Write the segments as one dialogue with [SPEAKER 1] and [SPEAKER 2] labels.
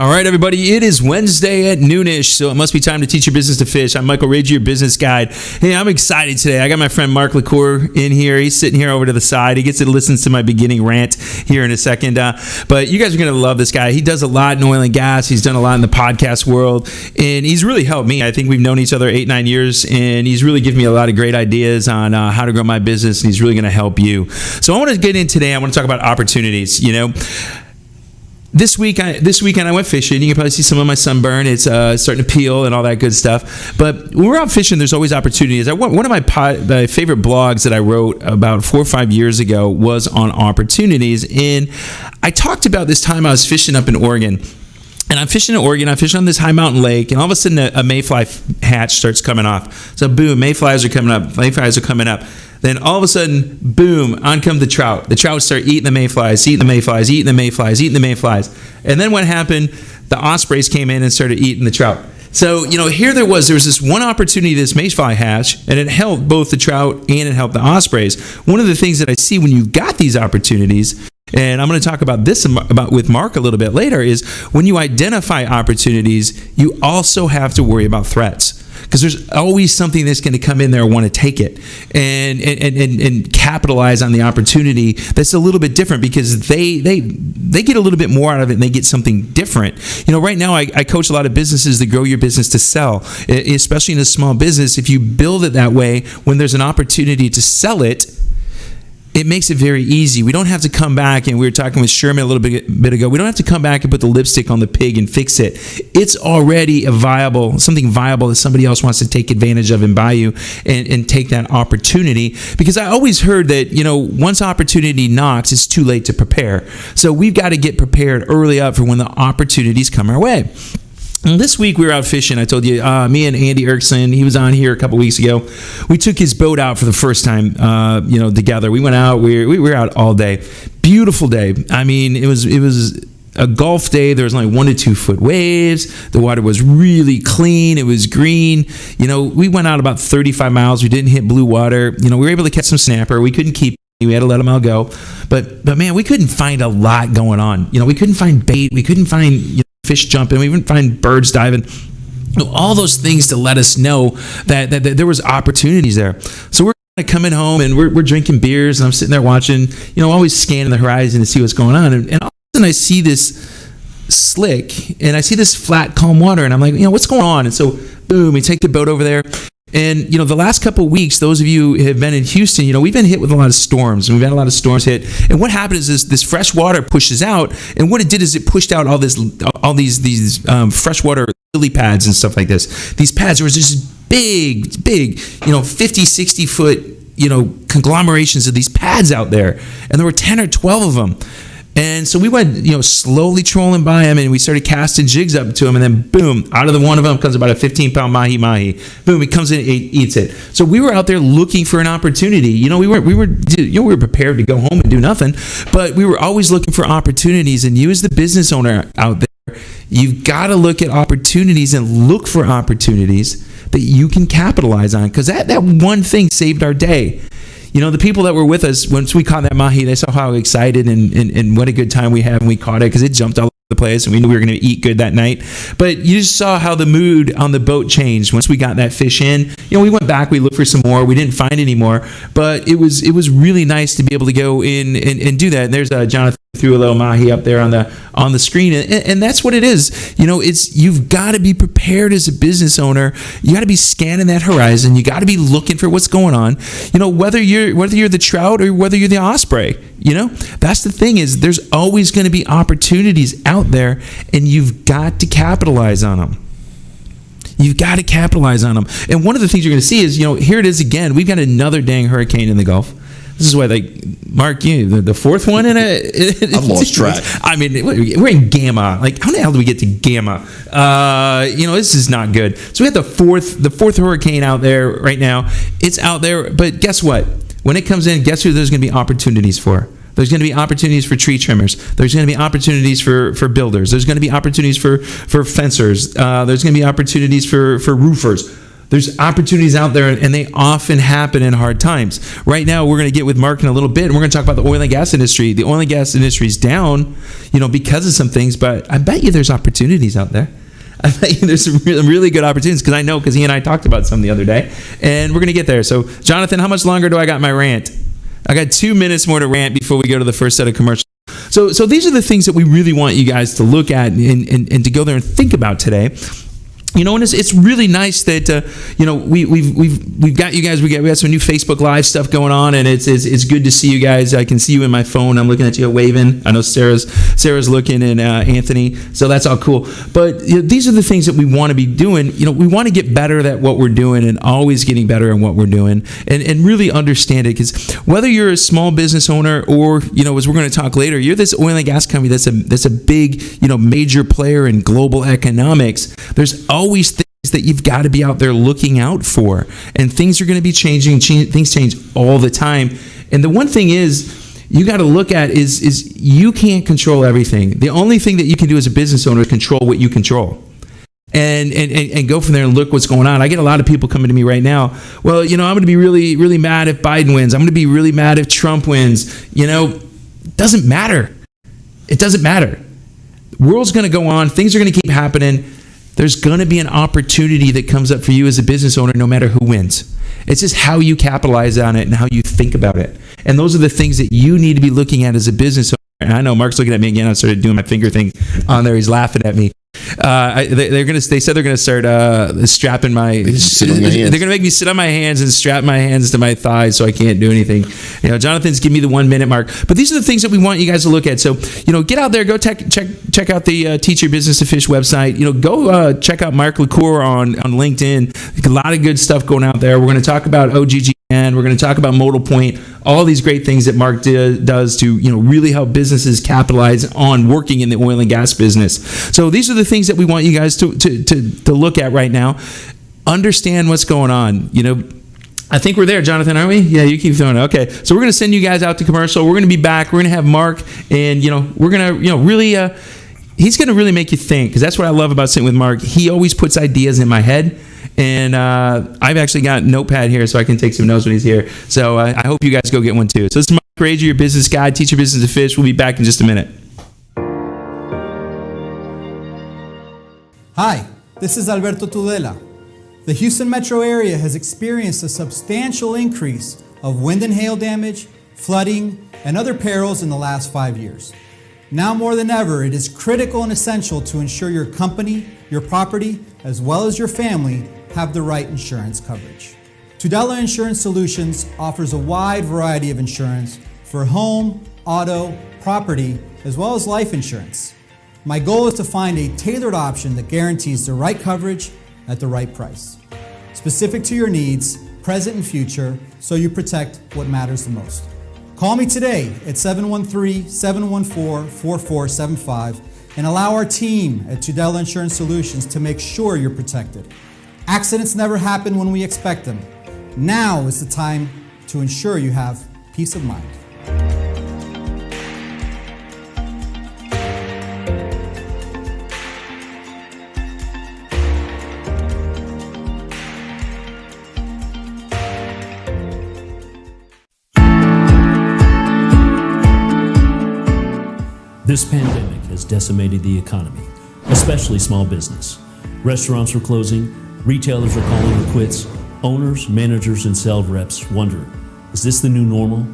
[SPEAKER 1] All right, everybody, it is Wednesday at noonish, so it must be time to teach your business to fish. I'm Michael Rage, your business guide. Hey, I'm excited today. I got my friend Mark LaCour in here. He's sitting here over to the side. He gets to listen to my beginning rant here in a second. But you guys are going to love this guy. He does a lot in oil and gas. He's done a lot in the podcast world, and he's really helped me. I think we've known each other 8-9 years, and he's really given me a lot of great ideas on how to grow my business, and he's really going to help you. So I want to get in today. I want to talk about opportunities, This weekend I went fishing. You can probably see some of my sunburn. It's starting to peel and all that good stuff. But when we're out fishing, there's always opportunities. One of my favorite blogs that I wrote about 4 or 5 years ago was on opportunities. And I talked about this time I was fishing up in Oregon. And I'm fishing in Oregon. I'm fishing on this high mountain lake. And all of a sudden, a mayfly hatch starts coming off. So boom, mayflies are coming up. Then all of a sudden, boom, on come the trout. The trout start eating the mayflies. And then what happened? The ospreys came in and started eating the trout. So, here there was this one opportunity, this mayfly hatch, and it helped both the trout and it helped the ospreys. One of the things that I see when you've got these opportunities, and I'm going to talk about this with Mark a little bit later, is when you identify opportunities, you also have to worry about threats. Because there's always something that's going to come in there and want to take it and capitalize on the opportunity that's a little bit different because they get a little bit more out of it and they get something different. Right now I coach a lot of businesses to grow your business to sell, especially in a small business. If you build it that way, when there's an opportunity to sell it, it makes it very easy. We don't have to come back, and we were talking with Sherman a little bit ago, we don't have to come back and put the lipstick on the pig and fix it. It's already something viable that somebody else wants to take advantage of and buy you and take that opportunity. Because I always heard that, once opportunity knocks, it's too late to prepare. So we've got to get prepared early up for when the opportunities come our way. And this week we were out fishing. I told you, me and Andy Erickson, he was on here a couple weeks ago. We took his boat out for the first time, together. We went out. We were out all day. Beautiful day. I mean, it was a Gulf day. There was only 1 to 2 foot waves. The water was really clean. It was green. We went out about 35 miles. We didn't hit blue water. We were able to catch some snapper. We couldn't keep. We had to let them all go. But man, we couldn't find a lot going on. We couldn't find bait. We couldn't find fish jumping. We couldn't find birds diving. All those things to let us know that there was opportunities there. So we're coming home and we're drinking beers and I'm sitting there watching, always scanning the horizon to see what's going on. And all of a sudden I see this slick and I see this flat, calm water. And I'm like, what's going on? And so boom, we take the boat over there. And, the last couple of weeks, those of you who have been in Houston, we've been hit with a lot of storms. And we've had a lot of storms hit. And what happened is this fresh water pushes out. And what it did is it pushed out all these freshwater lily pads and stuff like this. These pads, there was just big, 50, 60 foot, conglomerations of these pads out there. And there were 10 or 12 of them. And so we went, slowly trolling by him, and we started casting jigs up to him, and then boom, out of the one of them comes about a 15-pound mahi. Boom, he comes in and eats it. So we were out there looking for an opportunity. We were prepared to go home and do nothing, but we were always looking for opportunities. And you, as the business owner out there, you've got to look at opportunities and look for opportunities that you can capitalize on, because that one thing saved our day. The people that were with us, once we caught that mahi, they saw how excited and what a good time we had when we caught it, because it jumped all over the place and we knew we were going to eat good that night. But you just saw how the mood on the boat changed once we got that fish in. We went back, we looked for some more. We didn't find any more, but it was really nice to be able to go in and do that. And there's Jonathan threw a little mahi up there on the screen, and that's what it is. You've got to be prepared as a business owner. You got to be scanning that horizon. You got to be looking for what's going on. Whether you're the trout or whether you're the osprey. That's the thing, is there's always going to be opportunities out there, and you've got to capitalize on them. You've got to capitalize on them. And one of the things you're going to see is, here it is again. We've got another dang hurricane in the Gulf. This is why, Mark, the fourth one in it.
[SPEAKER 2] I've lost track.
[SPEAKER 1] I mean, we're in Gamma. How the hell do we get to Gamma? This is not good. So we have the fourth hurricane out there right now. It's out there, but guess what? When it comes in, guess who there's going to be opportunities for? There's going to be opportunities for tree trimmers. There's going to be opportunities for builders. There's going to be opportunities for fencers. There's going to be opportunities for roofers. There's opportunities out there, and they often happen in hard times. Right now, we're going to get with Mark in a little bit, and we're going to talk about the oil and gas industry. The oil and gas industry is down, because of some things, but I bet you there's opportunities out there. I bet you there's some really good opportunities, because he and I talked about some the other day, and we're going to get there. So, Jonathan, how much longer do I got my rant? I got 2 minutes more to rant before we go to the first set of commercials. So these are the things that we really want you guys to look at and to go there and think about today. And it's really nice that we've got you guys. We got some new Facebook Live stuff going on, and it's good to see you guys. I can see you in my phone. I'm looking at you waving. I know Sarah's looking, and Anthony. So that's all cool. But these are the things that we want to be doing. We want to get better at what we're doing, and always getting better at what we're doing, and really understand it. Because whether you're a small business owner or as we're going to talk later, you're this oil and gas company that's a big major player in global economics. There's always things that you've got to be out there looking out for, and things are going to be changing. Things change all the time, and the one thing is you got to look at is you can't control everything. The only thing that you can do as a business owner is control what you control, and go from there and look what's going on. I get a lot of people coming to me right now. Well, I'm going to be really, really mad if Biden wins. I'm going to be really mad if Trump wins. It doesn't matter. It doesn't matter. The world's going to go on. Things are going to keep happening. There's going to be an opportunity that comes up for you as a business owner, no matter who wins. It's just how you capitalize on it and how you think about it. And those are the things that you need to be looking at as a business owner. And I know Mark's looking at me again. I started doing my finger thing on there. He's laughing at me. They said they're gonna start strapping my. They're gonna make me sit on my hands and strap my hands to my thighs so I can't do anything. Jonathan's give me the 1 minute mark. But these are the things that we want you guys to look at. So get out there, go check out the Teach Your Business to Fish website. Go check out Mark LaCour on LinkedIn. A lot of good stuff going out there. We're going to talk about OGG. And we're going to talk about Modal Point, all these great things that Mark does to really help businesses capitalize on working in the oil and gas business. So these are the things that we want you guys to look at right now. Understand what's going on. I think we're there, Jonathan, aren't we? Yeah, you keep throwing it. Okay, so we're going to send you guys out to commercial. We're going to be back. We're going to have Mark, and we're going to really. He's going to really make you think, because that's what I love about sitting with Mark. He always puts ideas in my head. And I've actually got a notepad here so I can take some notes when he's here. So I hope you guys go get one too. So this is Mark Rager, your business guide, Teach Your Business to Fish. We'll be back in just a minute.
[SPEAKER 2] Hi, this is Alberto Tudela. The Houston metro area has experienced a substantial increase of wind and hail damage, flooding, and other perils in the last 5 years. Now more than ever, it is critical and essential to ensure your company, your property, as well as your family have the right insurance coverage. Tudela Insurance Solutions offers a wide variety of insurance for home, auto, property, as well as life insurance. My goal is to find a tailored option that guarantees the right coverage at the right price, specific to your needs, present and future, so you protect what matters the most. Call me today at 713-714-4475 and allow our team at Tudela Insurance Solutions to make sure you're protected. Accidents never happen when we expect them. Now is the time to ensure you have peace of mind.
[SPEAKER 3] This pandemic has decimated the economy, especially small business. Restaurants are closing, retailers are calling it quits, owners, managers, and sales reps wonder, is this the new normal?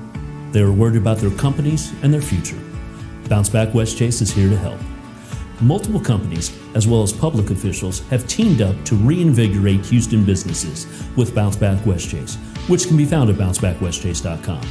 [SPEAKER 3] They are worried about their companies and their future. Bounce Back West Chase is here to help. Multiple companies, as well as public officials, have teamed up to reinvigorate Houston businesses with Bounce Back West Chase, which can be found at bouncebackwestchase.com.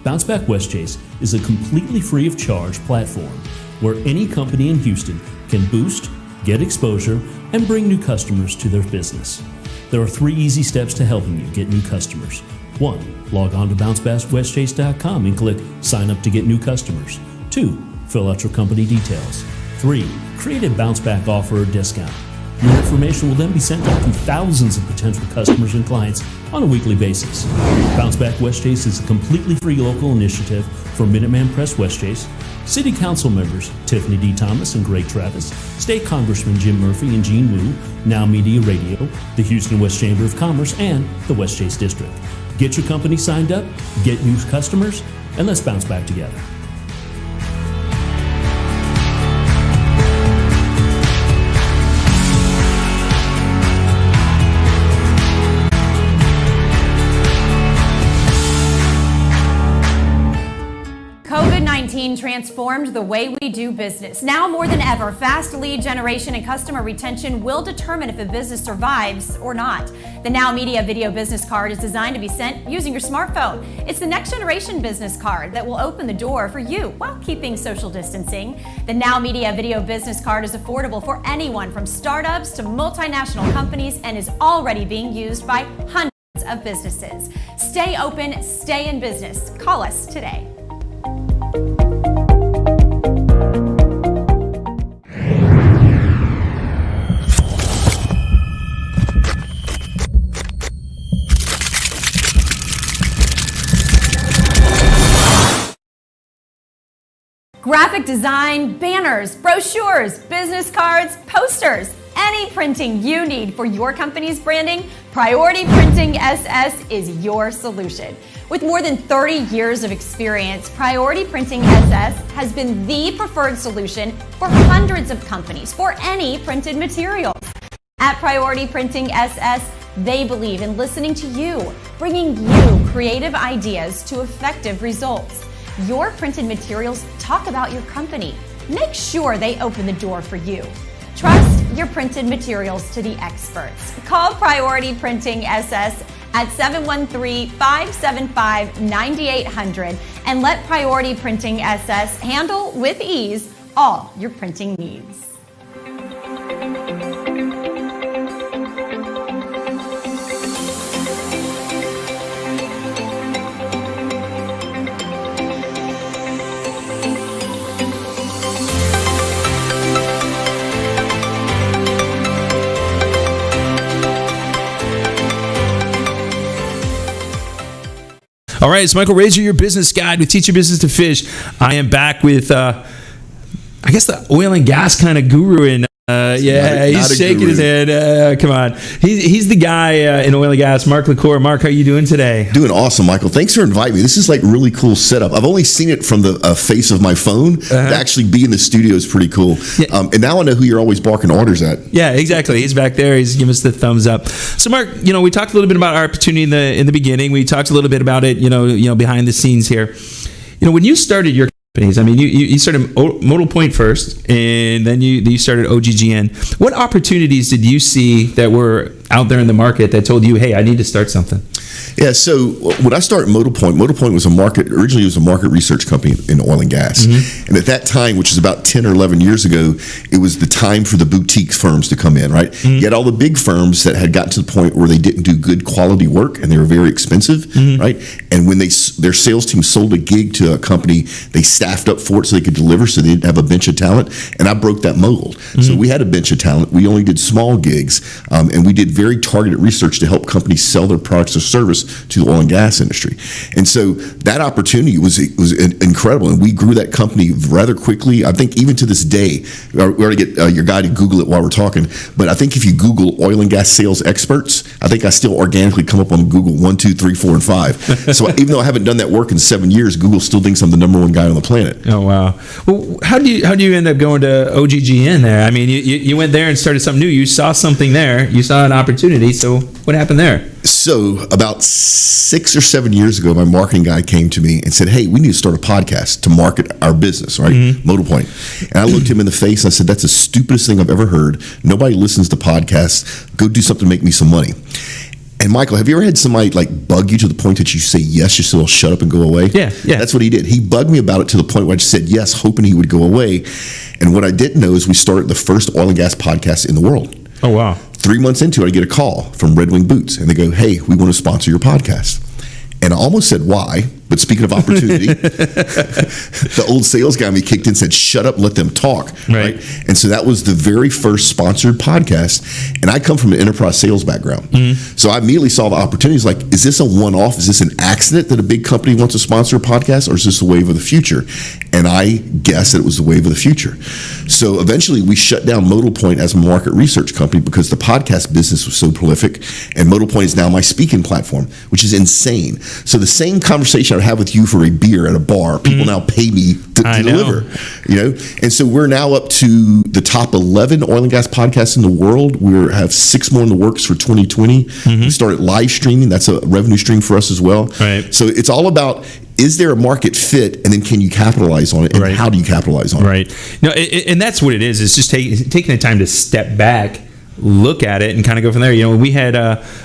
[SPEAKER 3] Bounce Back West Chase is a completely free of charge platform where any company in Houston can boost, get exposure, and bring new customers to their business. There are 3 easy steps to helping you get new customers. 1. Log on to bouncebackwestchase.com and click Sign Up to get new customers. 2. Fill out your company details. 3. Create a Bounce Back offer or discount. Your information will then be sent out to thousands of potential customers and clients on a weekly basis. Bounce Back West Chase is a completely free local initiative for Minuteman Press Westchase, City Council members Tiffany D. Thomas and Greg Travis, State Congressman Jim Murphy and Gene Wu, Now Media Radio, the Houston West Chamber of Commerce, and the Westchase District. Get your company signed up, get new customers, and let's bounce back together.
[SPEAKER 4] COVID-19 transformed the way we do business. Now more than ever, fast lead generation and customer retention will determine if a business survives or not. The Now Media Video Business Card is designed to be sent using your smartphone. It's the next generation business card that will open the door for you while keeping social distancing. The Now Media Video Business Card is affordable for anyone from startups to multinational companies and is already being used by hundreds of businesses. Stay open, stay in business. Call us today. Graphic design, banners, brochures, business cards, posters, any printing you need for your company's branding, Priority Printing SS is your solution. With more than 30 years of experience, Priority Printing SS has been the preferred solution for hundreds of companies for any printed materials. At Priority Printing SS, they believe in listening to you, bringing you creative ideas to effective results. Your printed materials talk about your company. Make sure they open the door for you. Trust your printed materials to the experts. Call Priority Printing SS at 713-575-9800 and let Priority Printing SS handle with ease all your printing needs.
[SPEAKER 1] All right, it's Michael Razor, your business guide with Teach Your Business to Fish. I am back with, I guess, the oil and gas kind of guru in. He's shaking his head. Come on. He's the guy in oil and gas, Mark LaCour. Mark, how are you doing today?
[SPEAKER 5] Doing awesome, Michael. Thanks for inviting me. This is like really cool setup. I've only seen it from the face of my phone. To actually be in the studio is pretty cool. Yeah. And now I know who you're always barking orders at.
[SPEAKER 1] Yeah, exactly. He's back there. He's giving us the thumbs up. So, Mark, we talked a little bit about our opportunity in the beginning. We talked a little bit about it, behind the scenes here. When you started your companies, I mean, you started Modal Point first, and then you started OGGN. What opportunities did you see that were out there in the market that told you, hey, I need to start something?
[SPEAKER 5] Yeah, so when I started Modal Point was originally it was a market research company in oil and gas. Mm-hmm. And at that time, which is about 10 or 11 years ago, it was the time for the boutique firms to come in, right? Mm-hmm. You had all the big firms that had gotten to the point where they didn't do good quality work and they were very expensive, mm-hmm. right? And when their sales team sold a gig to a company, they staffed up for it so they could deliver, so they didn't have a bench of talent. And I broke that mold. Mm-hmm. So we had a bench of talent. We only did small gigs, and we did very targeted research to help companies sell their products or service to the oil and gas industry. And so that opportunity was incredible, and we grew that company rather quickly. I think even to this day, we already get your guy to Google it while we're talking, but I think if you Google oil and gas sales experts, I think I still organically come up on Google 1, 2, 3, 4, and 5. So even though I haven't done that work in 7 years, Google still thinks I'm the number one guy on the planet.
[SPEAKER 1] Oh, wow. Well, how do you end up going to OGGN there? I mean, you went there and started something new. You saw something there. You saw an opportunity. So what happened there?
[SPEAKER 5] So about 6 or 7 years ago, my marketing guy came to me and said, hey, we need to start a podcast to market our business, right? Mm-hmm. Modal Point. And I looked him in the face and I said, that's the stupidest thing I've ever heard. Nobody listens to podcasts. Go do something to make me some money. And Michael, have you ever had somebody like bug you to the point that you say yes, just so they'll shut up and go away?
[SPEAKER 1] Yeah.
[SPEAKER 5] That's what he did. He bugged me about it to the point where I just said yes, hoping he would go away. And what I didn't know is we started the first oil and gas podcast in the world.
[SPEAKER 1] Oh, wow.
[SPEAKER 5] 3 months into it, I get a call from Red Wing Boots, and they go, hey, we want to sponsor your podcast. And I almost said why, But speaking of opportunity, the old sales guy in me kicked in and said, shut up, let them talk. Right. And so that was the very first sponsored podcast. And I come from an enterprise sales background. So I immediately saw the opportunities like, is this a one-off? Is this an accident that a big company wants to sponsor a podcast, or is this the wave of the future? And I guessed that it was the wave of the future. So eventually we shut down Modal Point as a market research company because the podcast business was so prolific, and Modal Point is now my speaking platform, which is insane. So the same conversation I would have with you for a beer at a bar, people now pay me to deliver, you know? And so we're now up to the top 11 oil and gas podcasts in the world. We have 6 more in the works for 2020. We started live streaming. That's a revenue stream for us as well. So it's all about, is there a market fit, and then can you capitalize on it, and how do you capitalize on it?
[SPEAKER 1] No, and that's what it is. It's just taking the time to step back, look at it, and kind of go from there. You know, we had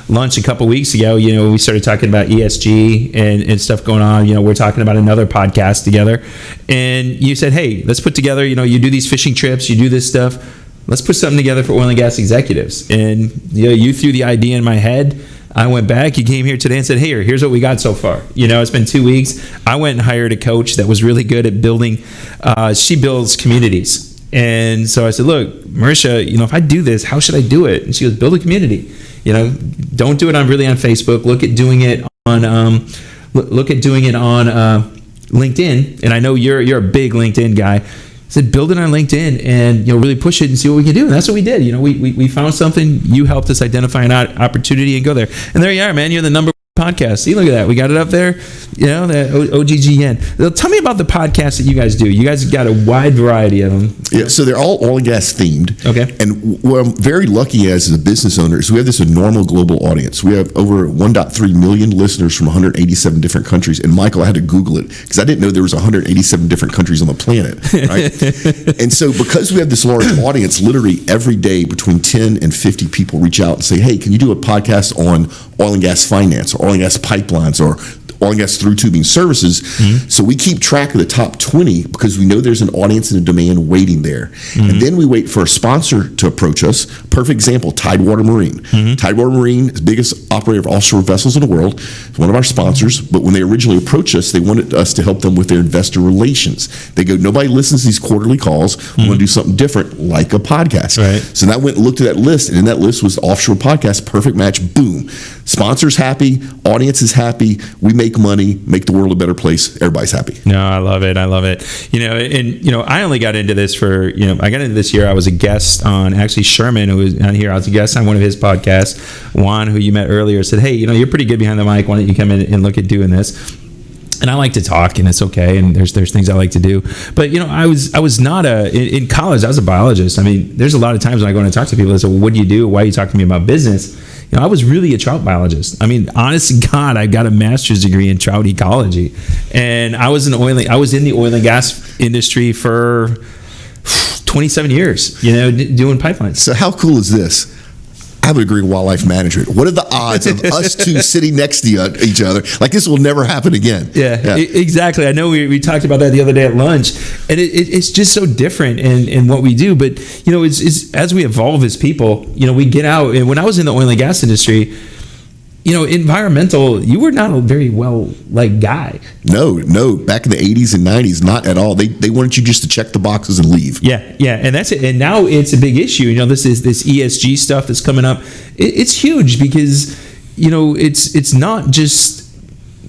[SPEAKER 1] lunch a couple weeks ago. You know, we started talking about ESG and stuff going on. You know, we're talking about another podcast together, and you said, hey, let's put together, you know, you do these fishing trips, you do this stuff. Let's put something together for oil and gas executives. And you know, you threw the idea in my head. I went back, you came here today and said, hey, here's what we got so far. You know, it's been 2 weeks. I went and hired a coach that was really good at building, she builds communities. And so I said, look, Marisha, you know, if I do this, how should I do it? And she goes, build a community. You know, don't do it on Facebook. Look at doing it on, LinkedIn. And I know you're a big LinkedIn guy. I said, build it on LinkedIn and, you know, really push it and see what we can do. And that's what we did. You know, we found something. You helped us identify an opportunity and go there. And there you are, man. You're the number podcast. See, look at that. We got it up there. You know, the OGGN. Tell me about the podcasts that you guys do. You guys got a wide variety of them.
[SPEAKER 5] Yeah, so they're all oil and gas themed.
[SPEAKER 1] Okay.
[SPEAKER 5] And what I'm very lucky as a business owner is we have this enormous global audience. We have over 1.3 million listeners from 187 different countries. And Michael, I had to Google it because I didn't know there was 187 different countries on the planet. Right. And so because we have this large audience, literally every day between 10 and 50 people reach out and say, hey, can you do a podcast on oil and gas finance or oil and gas pipelines or oil and gas through tubing services. So we keep track of the top 20 because we know there's an audience and a demand waiting there. And then we wait for a sponsor to approach us. Perfect example, Tidewater Marine. Tidewater Marine is the biggest operator of offshore vessels in the world. It's one of our sponsors, but when they originally approached us, they wanted us to help them with their investor relations. They go, nobody listens to these quarterly calls. We want to do something different, like a podcast. So then I went and looked at that list, and in that list was offshore podcast, perfect match, boom. Sponsors happy, audience is happy, we make money, make the world a better place, everybody's happy.
[SPEAKER 1] No, I love it. You know, and you know, I only got into this I got into this year. I was a guest on actually Sherman, who was on here. I was a guest on one of his podcasts. Juan, who you met earlier, said, hey, you know, you're pretty good behind the mic. Why don't you come in and look at doing this? And I like to talk, and it's okay. And there's things I like to do. But, you know, I was not in college, I was a biologist. I mean, there's a lot of times when I go in and talk to people, they say, well, what do you do? Why are you talking to me about business? You know, I was really a trout biologist. I mean, honest to God, I got a master's degree in trout ecology. And I was in the oil and gas industry for 27 years, you know, doing pipelines.
[SPEAKER 5] So how cool is this? I have a degree in wildlife management. What are the odds of us two sitting next to each other? Like, this will never happen again.
[SPEAKER 1] Yeah. Exactly. I know we talked about that the other day at lunch, and it's just so different in what we do. But, you know, it's as we evolve as people, you know, we get out. And when I was in the oil and gas industry, you know, environmental, you were not a very well-liked guy.
[SPEAKER 5] No. Back in the 80s and 90s, not at all. They wanted you just to check the boxes and leave.
[SPEAKER 1] Yeah, and that's it. And now it's a big issue. You know, this ESG stuff that's coming up. It's huge because, you know, it's not just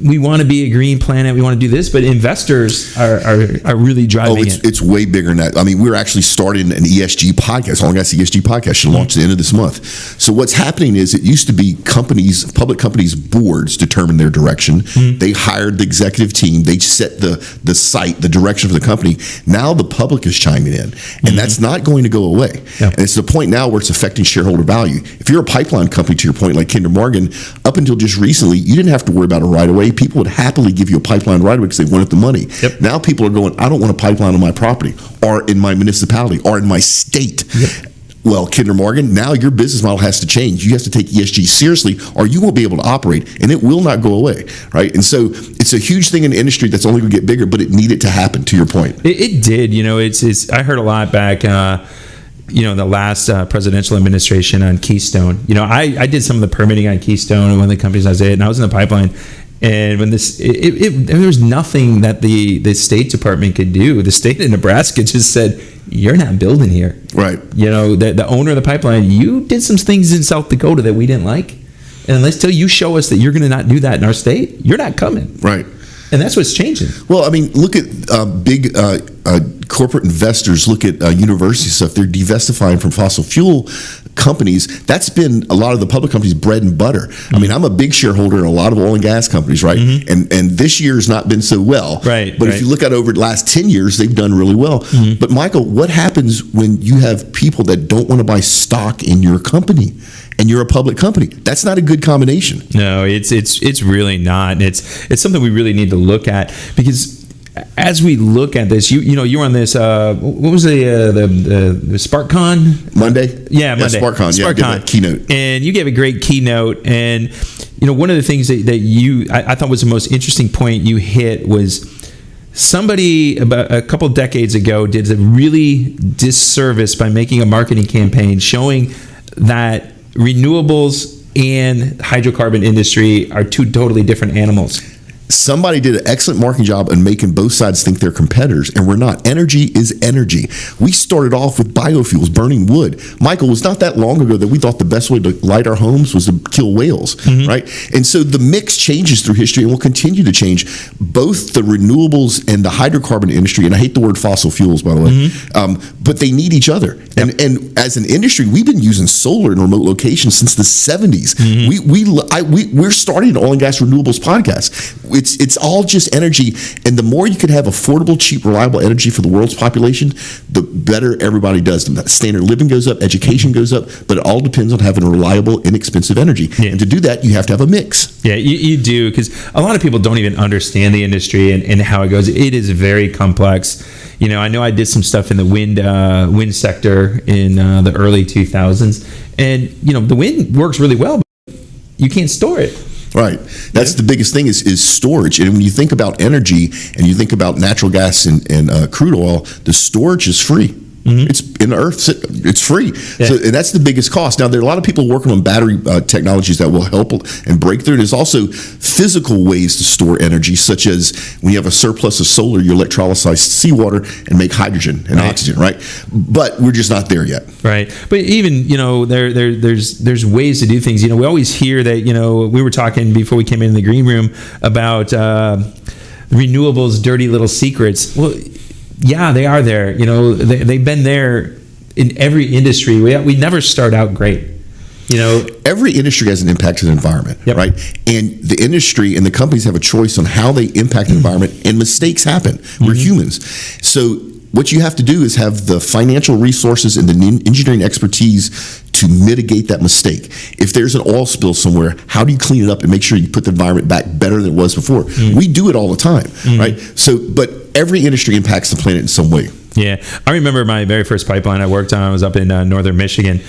[SPEAKER 1] we want to be a green planet, we want to do this, but investors are really driving it.
[SPEAKER 5] It's way bigger than that. I mean, we're actually starting an ESG podcast. Oil and Gas ESG podcast should launch at the end of this month. So what's happening is it used to be public companies' boards determine their direction. They hired the executive team. They set the site, the direction for the company. Now the public is chiming in, and that's not going to go away. And it's the point now where it's affecting shareholder value. If you're a pipeline company, to your point, like Kinder Morgan, up until just recently, you didn't have to worry about a right of way. People would happily give you a pipeline right away because they wanted the money. Now people are going, I don't want a pipeline on my property or in my municipality or in my state. Well, Kinder Morgan, now your business model has to change. You have to take ESG seriously or you won't be able to operate, and it will not go away, right? And so it's a huge thing in the industry that's only going to get bigger, but it needed to happen, to your point.
[SPEAKER 1] It did. You know, I heard a lot back you know, the last presidential administration on Keystone. You know, I did some of the permitting on Keystone and one of the companies I was at, and I was in the pipeline. And when there was nothing that the State Department could do. The state of Nebraska just said, "You're not building here."
[SPEAKER 5] Right.
[SPEAKER 1] The owner of the pipeline, you did some things in South Dakota that we didn't like, and until you show us that you're going to not do that in our state, you're not coming.
[SPEAKER 5] Right.
[SPEAKER 1] And that's what's changing.
[SPEAKER 5] Well, I mean, look at big corporate investors. Look at university stuff. They're divestifying from fossil fuel companies. That's been a lot of the public companies' bread and butter. I mean, I'm a big shareholder in a lot of oil and gas companies, right? And this year has not been so well.
[SPEAKER 1] Right.
[SPEAKER 5] But if you look at over the last 10 years, they've done really well. But Michael, what happens when you have people that don't want to buy stock in your company? And you're a public company. That's not a good combination.
[SPEAKER 1] No, it's really not. It's something we really need to look at, because as we look at this, you were on this. What was the SparkCon
[SPEAKER 5] Monday?
[SPEAKER 1] Yeah, Monday.
[SPEAKER 5] SparkCon. Yeah,
[SPEAKER 1] SparkCon
[SPEAKER 5] keynote.
[SPEAKER 1] And you gave a great keynote. And one of the things that I thought was the most interesting point you hit was, somebody about a couple decades ago did a really disservice by making a marketing campaign showing that renewables and hydrocarbon industry are two totally different animals.
[SPEAKER 5] Somebody did an excellent marketing job in making both sides think they're competitors, and we're not. Energy is energy. We started off with biofuels, burning wood. Michael, it was not that long ago that we thought the best way to light our homes was to kill whales, right? And so the mix changes through history and will continue to change. Both the renewables and the hydrocarbon industry, and I hate the word fossil fuels, by the way, but they need each other. Yep. And as an industry, we've been using solar in remote locations since the 70s. We're starting an oil and gas renewables podcast. It's all just energy, and the more you can have affordable, cheap, reliable energy for the world's population, the better everybody does. The standard of living goes up, education goes up, but it all depends on having a reliable, inexpensive energy. Yeah. And to do that, you have to have a mix.
[SPEAKER 1] Yeah, you do, because a lot of people don't even understand the industry and how it goes. It is very complex. I know I did some stuff in the wind sector in the early 2000s, and the wind works really well, but you can't store it.
[SPEAKER 5] Right. That's the biggest thing is storage. And when you think about energy and you think about natural gas and crude oil, the storage is free. It's in the earth. It's free. Yeah. So, and that's the biggest cost. Now, there are a lot of people working on battery technologies that will help and break through. There's also physical ways to store energy, such as when you have a surplus of solar, you electrolyze seawater and make hydrogen and oxygen, right? But we're just not there yet. Right.
[SPEAKER 1] But even, there's ways to do things. We always hear that, we were talking before we came in the green room about renewables' dirty little secrets. Well, yeah, they are there. They've been there in every industry. We never start out great.
[SPEAKER 5] Every industry has an impact to the environment, right? And the industry and the companies have a choice on how they impact the environment, and mistakes happen. We're humans. So what you have to do is have the financial resources and the engineering expertise to mitigate that mistake. If there's an oil spill somewhere, how do you clean it up and make sure you put the environment back better than it was before? We do it all the time, right? So, but every industry impacts the planet in some way.
[SPEAKER 1] Yeah. I remember my very first pipeline I worked on. I was up in northern Michigan.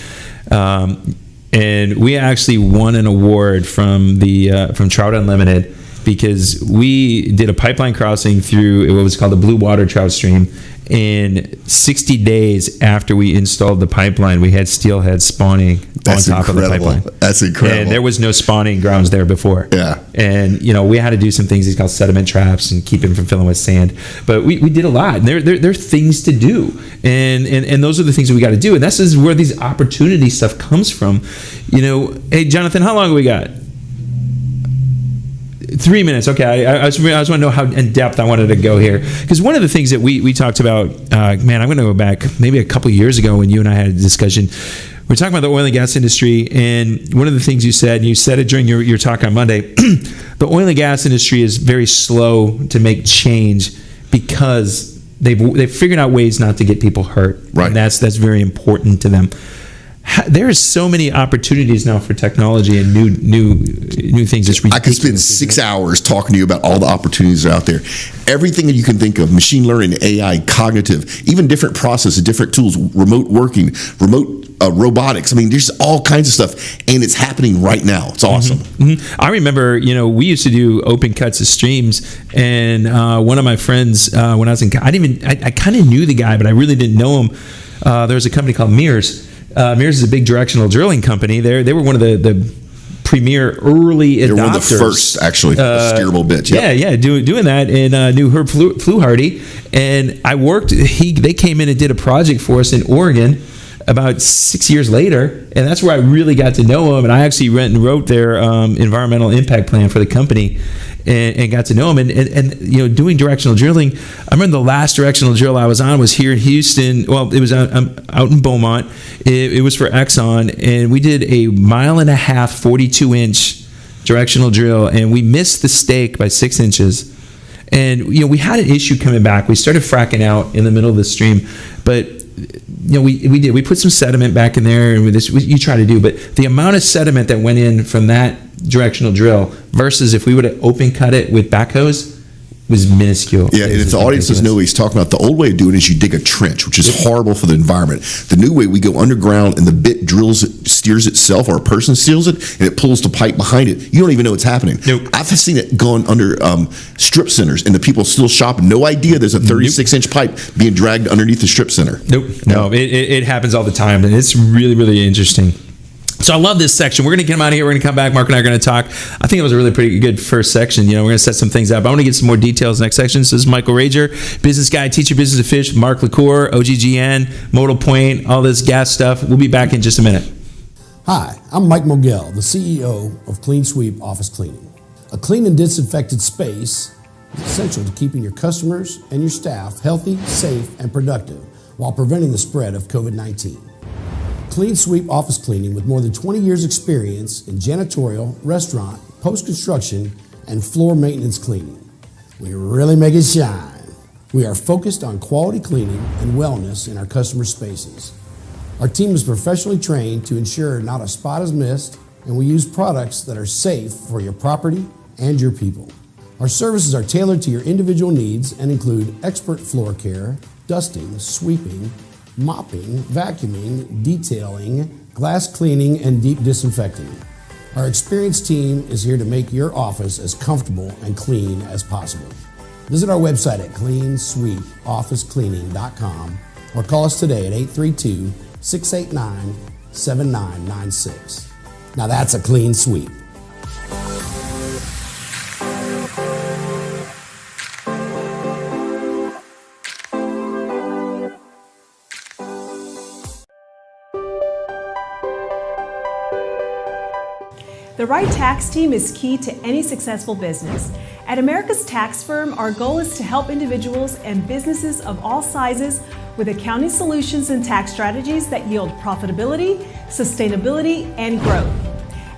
[SPEAKER 1] And we actually won an award from Trout Unlimited, because we did a pipeline crossing through what was called the Blue Water Trout Stream. And 60 days after we installed the pipeline, we had steelhead spawning on top of the pipeline.
[SPEAKER 5] That's incredible.
[SPEAKER 1] And there was no spawning grounds there before.
[SPEAKER 5] Yeah.
[SPEAKER 1] And, we had to do some things called sediment traps and keep them from filling with sand. But we did a lot. And there are things to do. And those are the things that we got to do. And this is where these opportunity stuff comes from. Hey, Jonathan, how long have we got? 3 minutes. Okay. I just want to know how in depth I wanted to go here. Because one of the things that we talked about, I'm going to go back maybe a couple years ago when you and I had a discussion. We're talking about the oil and gas industry. And one of the things you said it during your talk on Monday, the oil and gas industry is very slow to make change because they've figured out ways not to get people hurt.
[SPEAKER 5] Right.
[SPEAKER 1] And that's very important to them. There are so many opportunities now for technology and new things. It's ridiculous.
[SPEAKER 5] I could spend 6 hours talking to you about all the opportunities that are out there. Everything that you can think of, machine learning, AI, cognitive, even different processes, different tools, remote working, remote robotics. I mean, there's all kinds of stuff, and it's happening right now. It's awesome.
[SPEAKER 1] I remember, we used to do open cuts of streams, and one of my friends, when I was in, I kind of knew the guy, but I really didn't know him. There was a company called Mears. Mears is a big directional drilling company. They were one of the premier early adopters.
[SPEAKER 5] They're one of the first, actually, steerable bits. Yep.
[SPEAKER 1] Yeah, doing that, and knew Herb Fluharty, and I worked. They came in and did a project for us in Oregon about 6 years later, and that's where I really got to know him. And I actually went and wrote their environmental impact plan for the company, and got to know him. And doing directional drilling. I remember the last directional drill I was on was here in Houston. Well, it was out in Beaumont. It was for Exxon, and we did a 1.5 mile, 42-inch directional drill, and we missed the stake by 6 inches. And we had an issue coming back. We started fracking out in the middle of the stream, but we put some sediment back in there, and you try to do, but the amount of sediment that went in from that directional drill versus if we would have open cut it with backhoes was minuscule.
[SPEAKER 5] Yeah, and if the audience doesn't know what he's talking about, the old way of doing it is you dig a trench, which is horrible for the environment. The new way, we go underground and the bit drills it, steers itself, or a person steals it, and it pulls the pipe behind it. You don't even know what's happening.
[SPEAKER 1] Nope.
[SPEAKER 5] I've seen it going under strip centers, and the people still shopping. No idea there's a 36-inch pipe being dragged underneath the strip center.
[SPEAKER 1] No, it happens all the time, and it's really, really interesting. So I love this section. We're going to get him out of here. We're going to come back. Mark and I are going to talk. I think it was a really pretty good first section. We're going to set some things up. I want to get some more details next section. So this is Michael Rager, business guy, teach your business to fish, Mark LaCour, OGGN, Modal Point, all this gas stuff. We'll be back in just a minute.
[SPEAKER 6] Hi, I'm Mike Mogel, the CEO of Clean Sweep Office Cleaning. A clean and disinfected space is essential to keeping your customers and your staff healthy, safe, and productive while preventing the spread of COVID-19. Clean Sweep Office Cleaning, with more than 20 years experience in janitorial, restaurant, post-construction, and floor maintenance cleaning. We really make it shine. We are focused on quality cleaning and wellness in our customer spaces. Our team is professionally trained to ensure not a spot is missed, and we use products that are safe for your property and your people. Our services are tailored to your individual needs and include expert floor care, dusting, sweeping, mopping, vacuuming, detailing, glass cleaning, and deep disinfecting. Our experienced team is here to make your office as comfortable and clean as possible. Visit our website at cleansweepofficecleaning.com or call us today at 832-689-7996. Now that's a clean sweep.
[SPEAKER 7] The right tax team is key to any successful business. At America's Tax Firm, our goal is to help individuals and businesses of all sizes with accounting solutions and tax strategies that yield profitability, sustainability, and growth.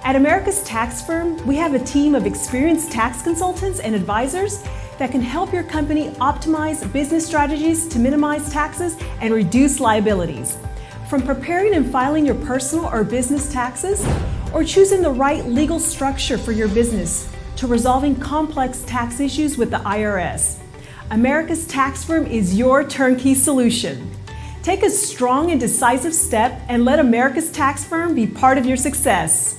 [SPEAKER 7] At America's Tax Firm, we have a team of experienced tax consultants and advisors that can help your company optimize business strategies to minimize taxes and reduce liabilities. From preparing and filing your personal or business taxes, or choosing the right legal structure for your business, to resolving complex tax issues with the IRS, America's Tax Firm is your turnkey solution. Take a strong and decisive step and let America's Tax Firm be part of your success.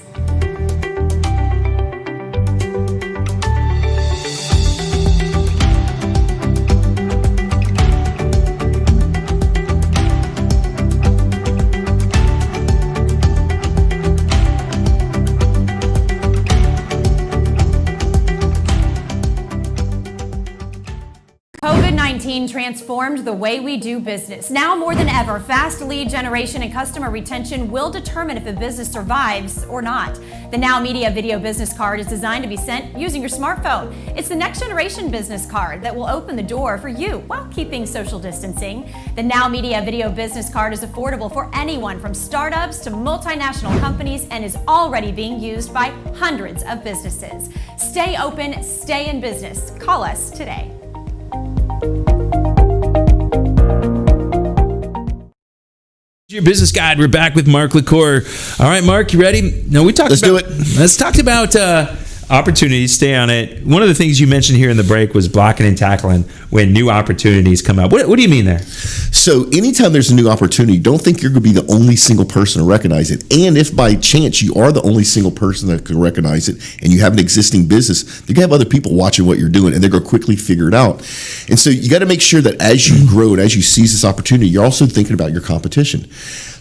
[SPEAKER 4] COVID-19 transformed the way we do business. Now more than ever, fast lead generation and customer retention will determine if a business survives or not. The Now Media Video Business Card is designed to be sent using your smartphone. It's the next generation business card that will open the door for you while keeping social distancing. The Now Media Video Business Card is affordable for anyone from startups to multinational companies and is already being used by hundreds of businesses. Stay open, stay in business. Call us today.
[SPEAKER 1] Your business guide. We're back with Mark LaCour. All right, Mark, you ready? No, we talked.
[SPEAKER 5] Let's do it.
[SPEAKER 1] Let's talk about opportunities. Stay on it. One of the things you mentioned here in the break was blocking and tackling when new opportunities come up. What do you mean there?
[SPEAKER 5] So anytime there's a new opportunity, don't think you're going to be the only single person to recognize it. And if by chance you are the only single person that can recognize it and you have an existing business, you're going to have other people watching what you're doing and they're going to quickly figure it out. And so you got to make sure that as you grow and as you seize this opportunity, you're also thinking about your competition.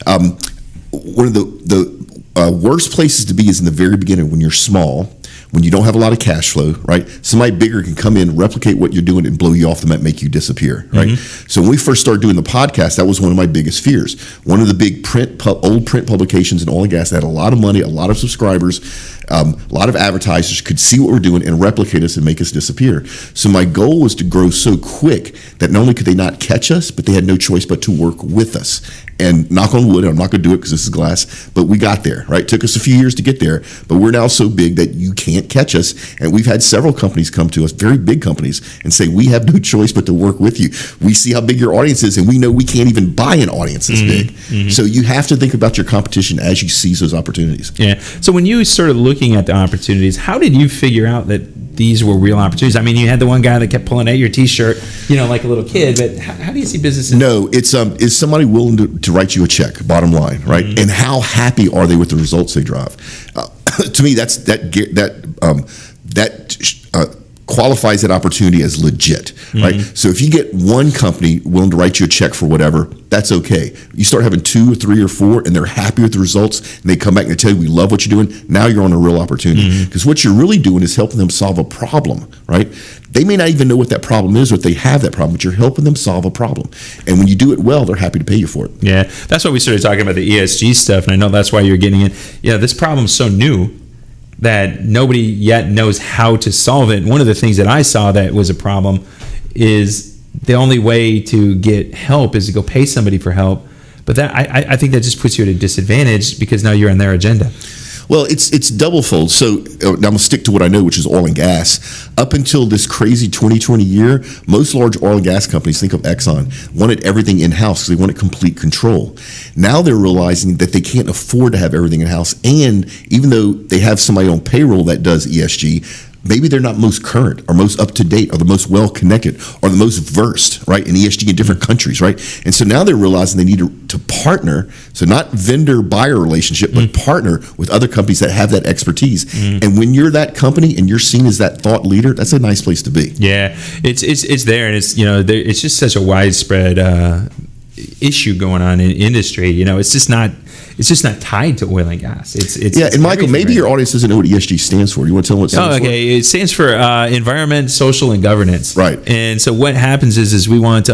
[SPEAKER 5] One of the worst places to be is in the very beginning when you're small, when you don't have a lot of cash flow, right? Somebody bigger can come in, replicate what you're doing, and blow you off the map, make you disappear, right? So when we first started doing the podcast, that was one of my biggest fears. One of the big old print publications in oil and gas that had a lot of money, a lot of subscribers, a lot of advertisers could see what we're doing and replicate us and make us disappear. So my goal was to grow so quick that not only could they not catch us, but they had no choice but to work with us. And knock on wood, I'm not going to do it because this is glass, but we got there, right? Took us a few years to get there, but we're now so big that you can't catch us. And we've had several companies come to us, very big companies, and say, we have no choice but to work with you. We see how big your audience is, and we know we can't even buy an audience this big. So you have to think about your competition as you seize those opportunities.
[SPEAKER 1] Yeah. So when you started looking at the opportunities, how did you figure out that these were real opportunities? I mean, you had the one guy that kept pulling at your T-shirt, like a little kid, but how do you see businesses?
[SPEAKER 5] No, it's is somebody willing to write you a check, bottom line, right? And how happy are they with the results they drive? To me, that qualifies that opportunity as legit, right? So if you get one company willing to write you a check for whatever, that's okay. You start having 2 or 3 or 4 and they're happy with the results and they come back and they tell you, we love what you're doing. Now you're on a real opportunity, because what you're really doing is helping them solve a problem, right? They may not even know what that problem is or if they have that problem, but you're helping them solve a problem. And when you do it well, they're happy to pay you for it.
[SPEAKER 1] Yeah, that's why we started talking about the ESG stuff, and I know that's why you're getting in. Yeah, this problem's so new that nobody yet knows how to solve it. One of the things that I saw that was a problem is the only way to get help is to go pay somebody for help. But that I think that just puts you at a disadvantage because now you're on their agenda.
[SPEAKER 5] Well, it's double-fold. So now I'm going to stick to what I know, which is oil and gas. Up until this crazy 2020 year, most large oil and gas companies, think of Exxon, wanted everything in-house because they wanted complete control. Now they're realizing that they can't afford to have everything in-house. And even though they have somebody on payroll that does ESG, maybe they're not most current or most up-to-date or the most well-connected or the most versed, right, in ESG in different countries, right? And so now they're realizing they need to partner, so not vendor-buyer relationship, but partner with other companies that have that expertise. And when you're that company and you're seen as that thought leader, that's a nice place to be.
[SPEAKER 1] Yeah, it's there, and it's just such a widespread issue going on in industry. It's just not tied to oil and gas. It's
[SPEAKER 5] and Michael, maybe your audience doesn't know what ESG stands for. You want to tell them what it stands for?
[SPEAKER 1] Okay. It stands for environment, social, and governance.
[SPEAKER 5] Right.
[SPEAKER 1] And so what happens is we want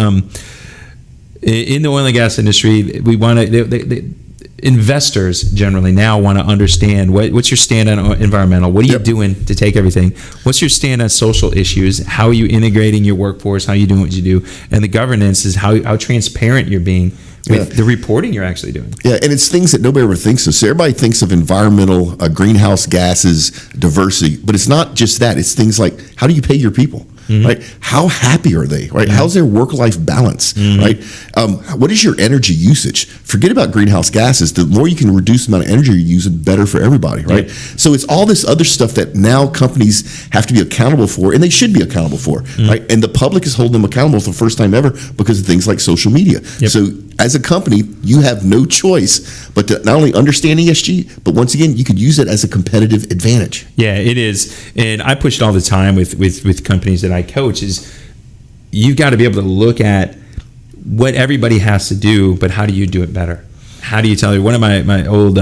[SPEAKER 1] in the oil and gas industry, we want to. Investors generally now want to understand what's your stand on environmental. What are you doing to take everything? What's your stand on social issues? How are you integrating your workforce? How are you doing what you do? And the governance is how transparent you're being with the reporting you're actually doing.
[SPEAKER 5] Yeah, and it's things that nobody ever thinks of. So everybody thinks of environmental, greenhouse gases, diversity, but it's not just that. It's things like, how do you pay your people? Right? How happy are they? Right? How's their work-life balance? Right? What is your energy usage? Forget about greenhouse gases. The more you can reduce the amount of energy you're using, better for everybody. Right? So it's all this other stuff that now companies have to be accountable for, and they should be accountable for. Right? And the public is holding them accountable for the first time ever because of things like social media. So as a company, you have no choice but to not only understand ESG, but once again, you could use it as a competitive advantage.
[SPEAKER 1] Yeah, it is. And I push it all the time with companies that I coach is you've got to be able to look at what everybody has to do, but how do you do it better? How do you tell you? One of my old,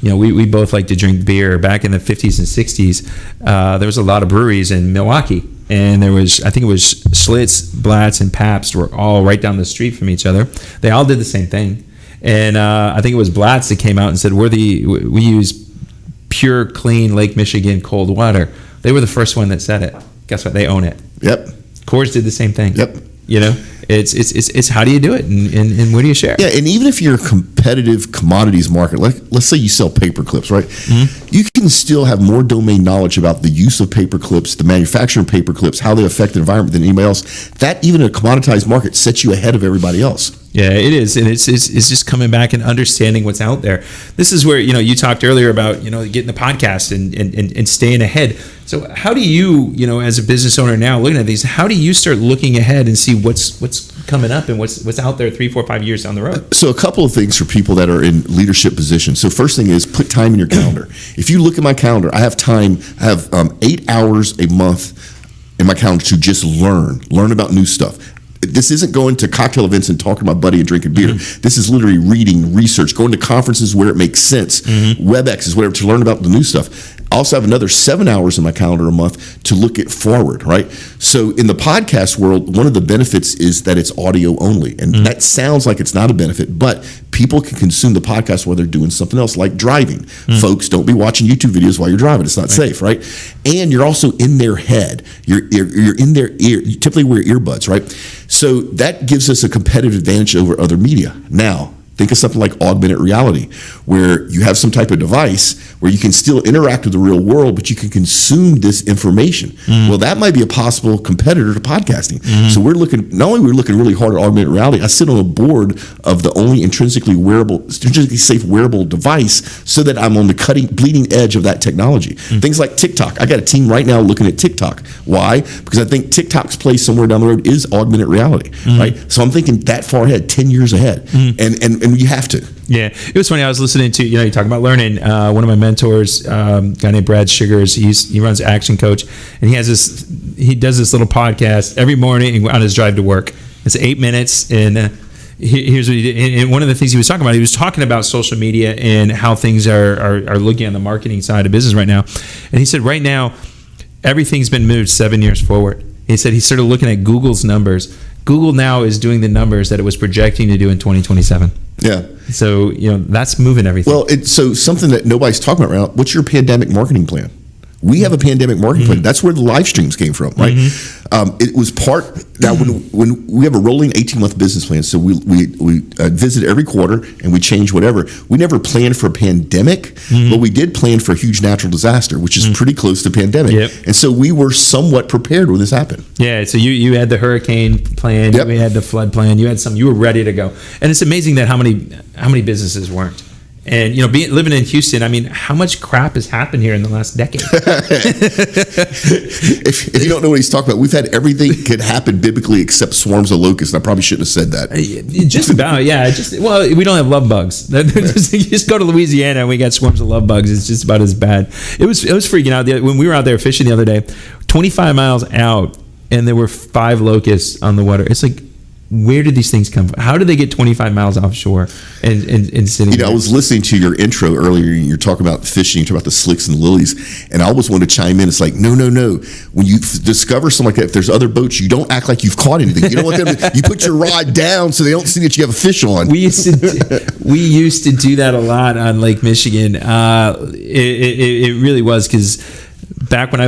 [SPEAKER 1] we both like to drink beer. Back in the 50s and 60s, there was a lot of breweries in Milwaukee. And I think it was Schlitz, Blatz, and Pabst were all right down the street from each other. They all did the same thing. And I think it was Blatz that came out and said, we use pure, clean Lake Michigan cold water. They were the first one that said it. Guess what? They own it.
[SPEAKER 5] Yep.
[SPEAKER 1] Coors did the same thing.
[SPEAKER 5] Yep.
[SPEAKER 1] It's how do you do it and what do you share?
[SPEAKER 5] Yeah, and even if you're a competitive commodities market, let's say you sell paper clips, right? You can still have more domain knowledge about the use of paper clips, the manufacturing of paper clips, how they affect the environment than anybody else. That even in a commoditized market sets you ahead of everybody else.
[SPEAKER 1] Yeah, it is, and it's just coming back and understanding what's out there. This is where you talked earlier about getting the podcast and staying ahead. So how do you as a business owner now looking at these, how do you start looking ahead and see what's coming up and what's out there 3, 4, 5 years down the road? So
[SPEAKER 5] a couple of things for people that are in leadership positions. So first thing is put time in your calendar. If you look at my calendar, I have time. I have 8 hours a month in my calendar to just learn about new stuff. This isn't going to cocktail events and talking to my buddy and drinking beer. This is literally reading, research, going to conferences where it makes sense, WebExes, whatever, to learn about the new stuff. I also have another 7 hours in my calendar a month to look at forward, right? So in the podcast world, one of the benefits is that it's audio only. And that sounds like it's not a benefit, but people can consume the podcast while they're doing something else, like driving. Folks, don't be watching YouTube videos while you're driving. It's not safe, right? And you're also in their head. You're in their ear. You typically wear earbuds, right? So that gives us a competitive advantage over other media. Now, think of something like augmented reality, where you have some type of device where you can still interact with the real world, but you can consume this information. Well, that might be a possible competitor to podcasting. So we're looking really hard at augmented reality. I sit on a board of the only intrinsically safe wearable device, so that I'm on the bleeding edge of that technology. Things like TikTok. I got a team right now looking at TikTok. Why? Because I think TikTok's place somewhere down the road is augmented reality, right? So I'm thinking that far ahead, 10 years ahead. And you have to.
[SPEAKER 1] Yeah, it was funny. I was listening to, you talking about learning. One of my mentors, a guy named Brad Sugars, he runs Action Coach, and he does this little podcast every morning on his drive to work. It's 8 minutes, and here's what he did. And one of the things he was talking about social media and how things are looking on the marketing side of business right now. And he said, right now, everything's been moved 7 years forward. He said he started looking at Google's numbers. Google now is doing the numbers that it was projecting to do in 2027.
[SPEAKER 5] Yeah.
[SPEAKER 1] So, that's moving everything.
[SPEAKER 5] Well, so something that nobody's talking about right now, what's your pandemic marketing plan? We have a pandemic marketing plan. That's where the live streams came from, right? It was part that when we have a rolling 18-month business plan, so we visit every quarter and we change whatever. We never planned for a pandemic, but we did plan for a huge natural disaster, which is pretty close to pandemic. And so we were somewhat prepared when this happened.
[SPEAKER 1] Yeah. So you had the hurricane plan, you had the flood plan, you were ready to go. And it's amazing that how many businesses weren't. And living in Houston, I mean, how much crap has happened here in the last decade?
[SPEAKER 5] if you don't know what he's talking about, we've had everything could happen biblically except swarms of locusts. I probably shouldn't have said that.
[SPEAKER 1] Just about, yeah. We don't have love bugs. Just go to Louisiana and we got swarms of love bugs. It's just about as bad. It was freaking out when we were out there fishing the other day. 25 miles out, and there were 5 locusts on the water. It's like, where did these things come from? How did they get 25 miles offshore and sitting there?
[SPEAKER 5] I was listening to your intro earlier, and you're talking about fishing, you're talking about the slicks and the lilies, and I always want to chime in. It's like, no. When you discover something like that, if there's other boats, you don't act like you've caught anything. You don't want them you put your rod down so they don't see that you have a fish on.
[SPEAKER 1] We used to do that a lot on Lake Michigan. It really was, because back when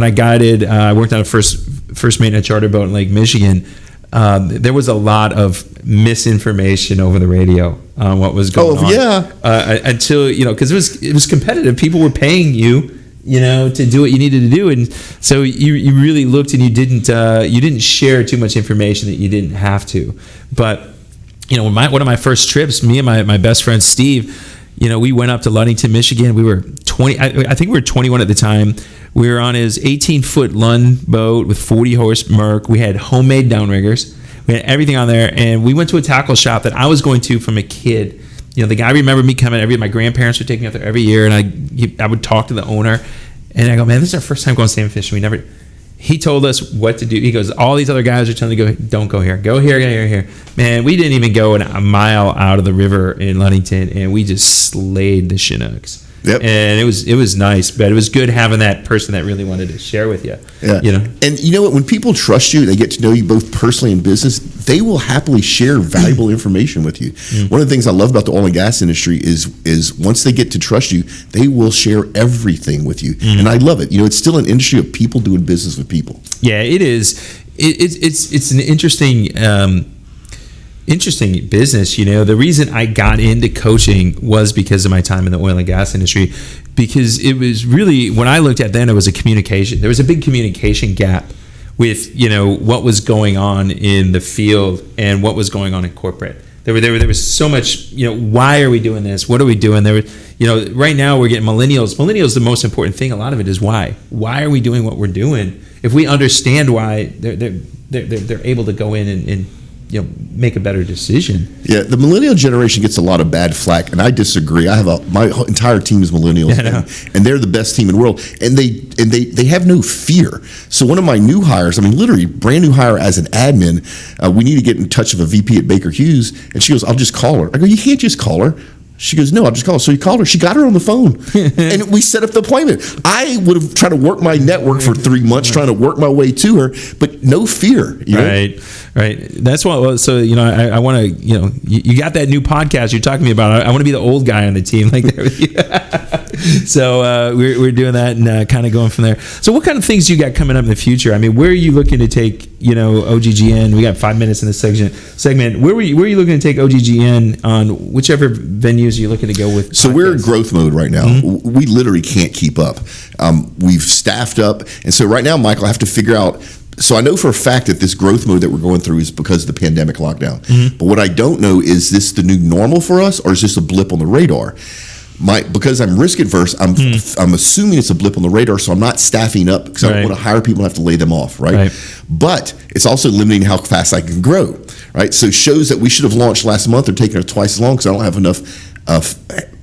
[SPEAKER 1] I guided, I worked on a first maintenance charter boat in Lake Michigan. There was a lot of misinformation over the radio on what was going on. Until because it was competitive. People were paying you, to do what you needed to do, and so you really looked, and you didn't share too much information that you didn't have to. But one of my first trips, me and my best friend Steve, we went up to Ludington, Michigan. We were 20. I think we were 21 at the time. We were on his 18-foot Lund boat with 40-horse Merc. We had homemade downriggers. We had everything on there. And we went to a tackle shop that I was going to from a kid. The guy remembered me coming. My grandparents would take me out there every year, and I would talk to the owner. And I go, man, this is our first time going salmon fishing. He told us what to do. He goes, all these other guys are telling you to go, don't go here. Go here, here. Man, we didn't even go a mile out of the river in Ludington, and we just slayed the Chinooks. Yep. And it was nice, but it was good having that person that really wanted to share with you.
[SPEAKER 5] Yeah. And you know what? When people trust you, they get to know you both personally and business, they will happily share valuable information with you. One of the things I love about the oil and gas industry is once they get to trust you, they will share everything with you. And I love it. It's still an industry of people doing business with people.
[SPEAKER 1] Yeah, it is. It's an interesting business. The reason I got into coaching was because of my time in the oil and gas industry, because it was really, when I looked at then, it was there was a big communication gap with what was going on in the field and what was going on in corporate. There was so much, why are we doing this? What are we doing? Right now we're getting millennials. The most important thing, a lot of it is why are we doing what we're doing? If we understand why, they're able to go in and make a better decision.
[SPEAKER 5] Yeah, the millennial generation gets a lot of bad flack, and I disagree. I have my entire team is millennials, and they're the best team in the world, and they have no fear. So one of my new hires, literally brand new hire as an admin, we need to get in touch with a VP at Baker Hughes, and she goes, "I'll just call her." I go, "You can't just call her." She goes, "No, I'll just call her." So he called her. She got her on the phone, and we set up the appointment. I would have tried to work my network for 3 months, trying to work my way to her, but no fear.
[SPEAKER 1] Right. That's what. So I want to. You got that new podcast you're talking to me about. I want to be the old guy on the team, like there with you. So we're doing that and kind of going from there. So what kind of things you got coming up in the future? Where are you looking to take OGGN? We got 5 minutes in this segment. Where are you looking to take OGGN on whichever venues you're looking to go with?
[SPEAKER 5] So we're in growth mode right now. Mm-hmm. We literally can't keep up. We've staffed up, and so right now, Michael, I have to figure out. So I know for a fact that this growth mode that we're going through is because of the pandemic lockdown. Mm-hmm. But what I don't know is this the new normal for us, or is this a blip on the radar? Because I'm risk adverse, I'm assuming it's a blip on the radar, so I'm not staffing up because I don't want to hire people and have to lay them off, right? But it's also limiting how fast I can grow, right? So shows that we should have launched last month are taking it twice as long because I don't have enough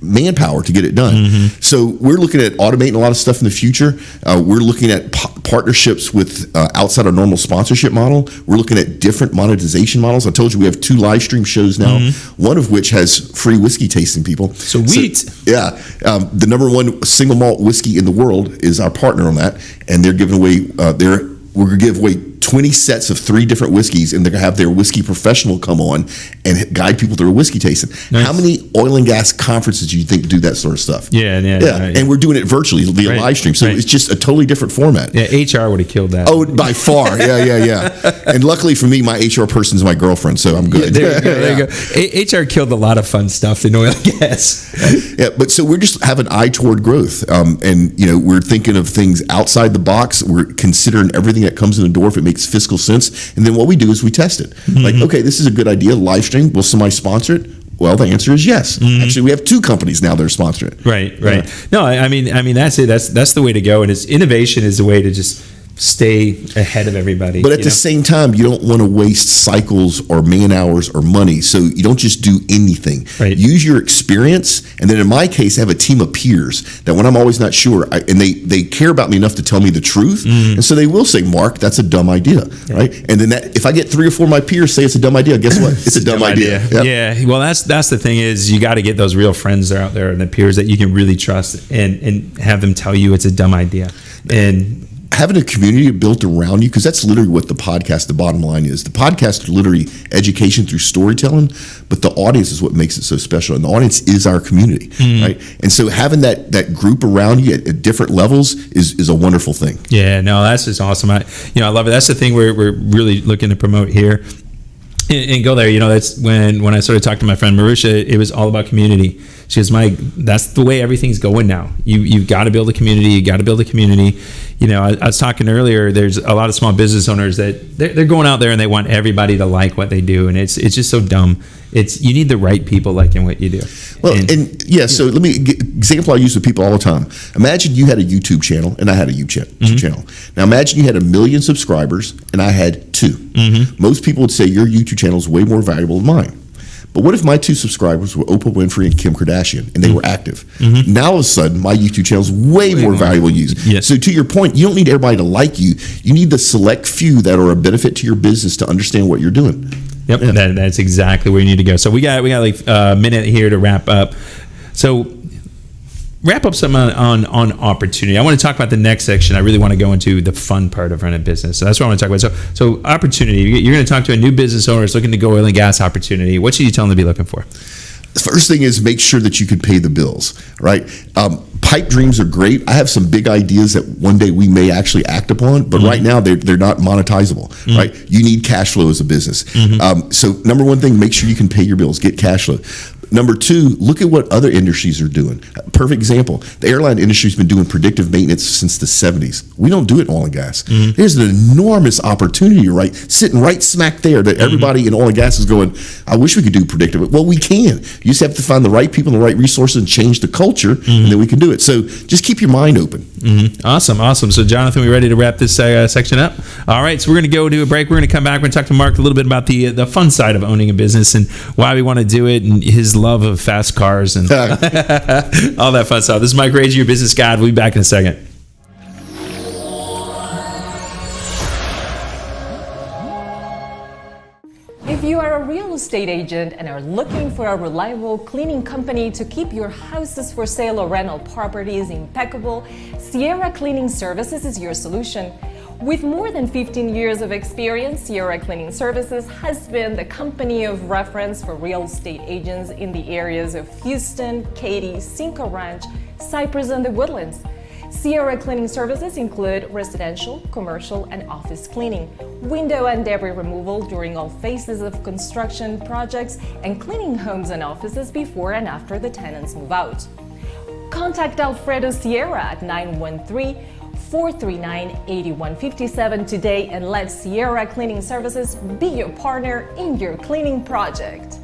[SPEAKER 5] manpower to get it done. Mm-hmm. So we're looking at automating a lot of stuff in the future. We're looking at partnerships with outside our normal sponsorship model. We're looking at different monetization models. I told you we have 2 live stream shows now, one of which has free whiskey tasting people.
[SPEAKER 1] Sweet.
[SPEAKER 5] The number 1 single malt whiskey in the world is our partner on that, and they're giving away we're going to give away 20 sets of 3 different whiskeys, and they're going to have their whiskey professional come on and guide people through a whiskey tasting. Nice. How many oil and gas conferences do you think do that sort of stuff?
[SPEAKER 1] Yeah.
[SPEAKER 5] And we're doing it virtually via live stream, so it's just a totally different format.
[SPEAKER 1] Yeah, HR would have killed that.
[SPEAKER 5] Oh, by far. Yeah. And luckily for me, my HR person's my girlfriend, so I'm good.
[SPEAKER 1] There you go. HR killed a lot of fun stuff in oil and gas.
[SPEAKER 5] Yeah, but so we're just have an eye toward growth, and we're thinking of things outside the box. We're considering everything that comes in the door if it makes fiscal sense, and then what we do is we test it. Mm-hmm. Like, okay, this is a good idea. Live stream. Will somebody sponsor it? Well, the answer is yes. Mm-hmm. Actually, we have 2 companies now that are sponsoring it.
[SPEAKER 1] Right. No, I mean that's it. That's the way to go. And innovation is the way to just stay ahead of everybody.
[SPEAKER 5] But at the same time, you don't want to waste cycles or man hours or money. So you don't just do anything.
[SPEAKER 1] Right.
[SPEAKER 5] Use your experience. And then in my case, I have a team of peers that when I'm always not sure, and they care about me enough to tell me the truth. Mm-hmm. And so they will say, "Mark, that's a dumb idea." Yeah. Right. And then if I get 3 or 4 of my peers say it's a dumb idea, guess what? It's a dumb idea. Yep.
[SPEAKER 1] Yeah. Well, that's the thing is you got to get those real friends out there and the peers that you can really trust and have them tell you it's a dumb idea. And
[SPEAKER 5] having a community built around you, because that's literally what the podcast, the bottom line is. The podcast is literally education through storytelling, but the audience is what makes it so special. And the audience is our community, right? And so having that group around you at different levels is a wonderful thing.
[SPEAKER 1] Yeah, no, that's just awesome. I love it. That's the thing we're really looking to promote here. And go there. That's when I started talking to my friend Marusha, it was all about community. She goes, Mike, that's the way everything's going now. You've got to build a community. You got to build a community. I was talking earlier, there's a lot of small business owners that they're going out there and they want everybody to like what they do. And it's just so dumb. You need the right people liking what you do.
[SPEAKER 5] Well, so let me example I use with people all the time. Imagine you had a YouTube channel and I had a YouTube channel. Now imagine you had 1 million subscribers and I had 2. Mm-hmm. Most people would say your YouTube channel is way more valuable than mine. But what if my 2 subscribers were Oprah Winfrey and Kim Kardashian and they were active? Mm-hmm. Now all of a sudden my YouTube channel is way more valuable to use.
[SPEAKER 1] Yes.
[SPEAKER 5] So to your point, you don't need everybody to like you. You need the select few that are a benefit to your business to understand what you're doing.
[SPEAKER 1] Yep, yeah. That's exactly where you need to go. So we got like a minute here to wrap up. So wrap up some on opportunity. I want to talk about the next section. I really want to go into the fun part of running a business. So that's what I want to talk about. So opportunity. You're going to talk to a new business owner that's looking to go oil and gas opportunity. What should you tell them to be looking for?
[SPEAKER 5] The first thing is make sure that you can pay the bills, right? Pipe dreams are great. I have some big ideas that one day we may actually act upon, but right now they're not monetizable, right? You need cash flow as a business. So number one thing, make sure you can pay your bills, get cash flow. Number two, look at what other industries are doing. Perfect example. The airline industry's been doing predictive maintenance since the 70s. We don't do it in oil and gas. There's an enormous opportunity, right? Sitting right smack there that everybody in oil and gas is going, I wish we could do predictive. Well, we can. You just have to find the right people and the right resources and change the culture, and then we can do it. So just keep your mind open.
[SPEAKER 1] Awesome. So, Jonathan, we ready to wrap this section up? All right, so we're going to go to a break. We're going to come back. We're going to talk to Mark a little bit about the fun side of owning a business and why we want to do it and his love of fast cars and all that fun stuff. This is Mike Rager, your business guide. We'll be back in a second.
[SPEAKER 8] If you are a real estate agent and are looking for a reliable cleaning company to keep your houses for sale or rental properties impeccable, Sierra Cleaning Services is your solution. With more than 15 years of experience, Sierra Cleaning Services has been the company of reference for real estate agents in the areas of Houston, Katy, Cinco Ranch, Cypress, and the Woodlands. Sierra Cleaning Services include residential, commercial, and office cleaning, window and debris removal during all phases of construction projects, and cleaning homes and offices before and after the tenants move out. Contact Alfredo Sierra at 913-439-8157 today and let Sierra Cleaning Services be your partner in your cleaning project.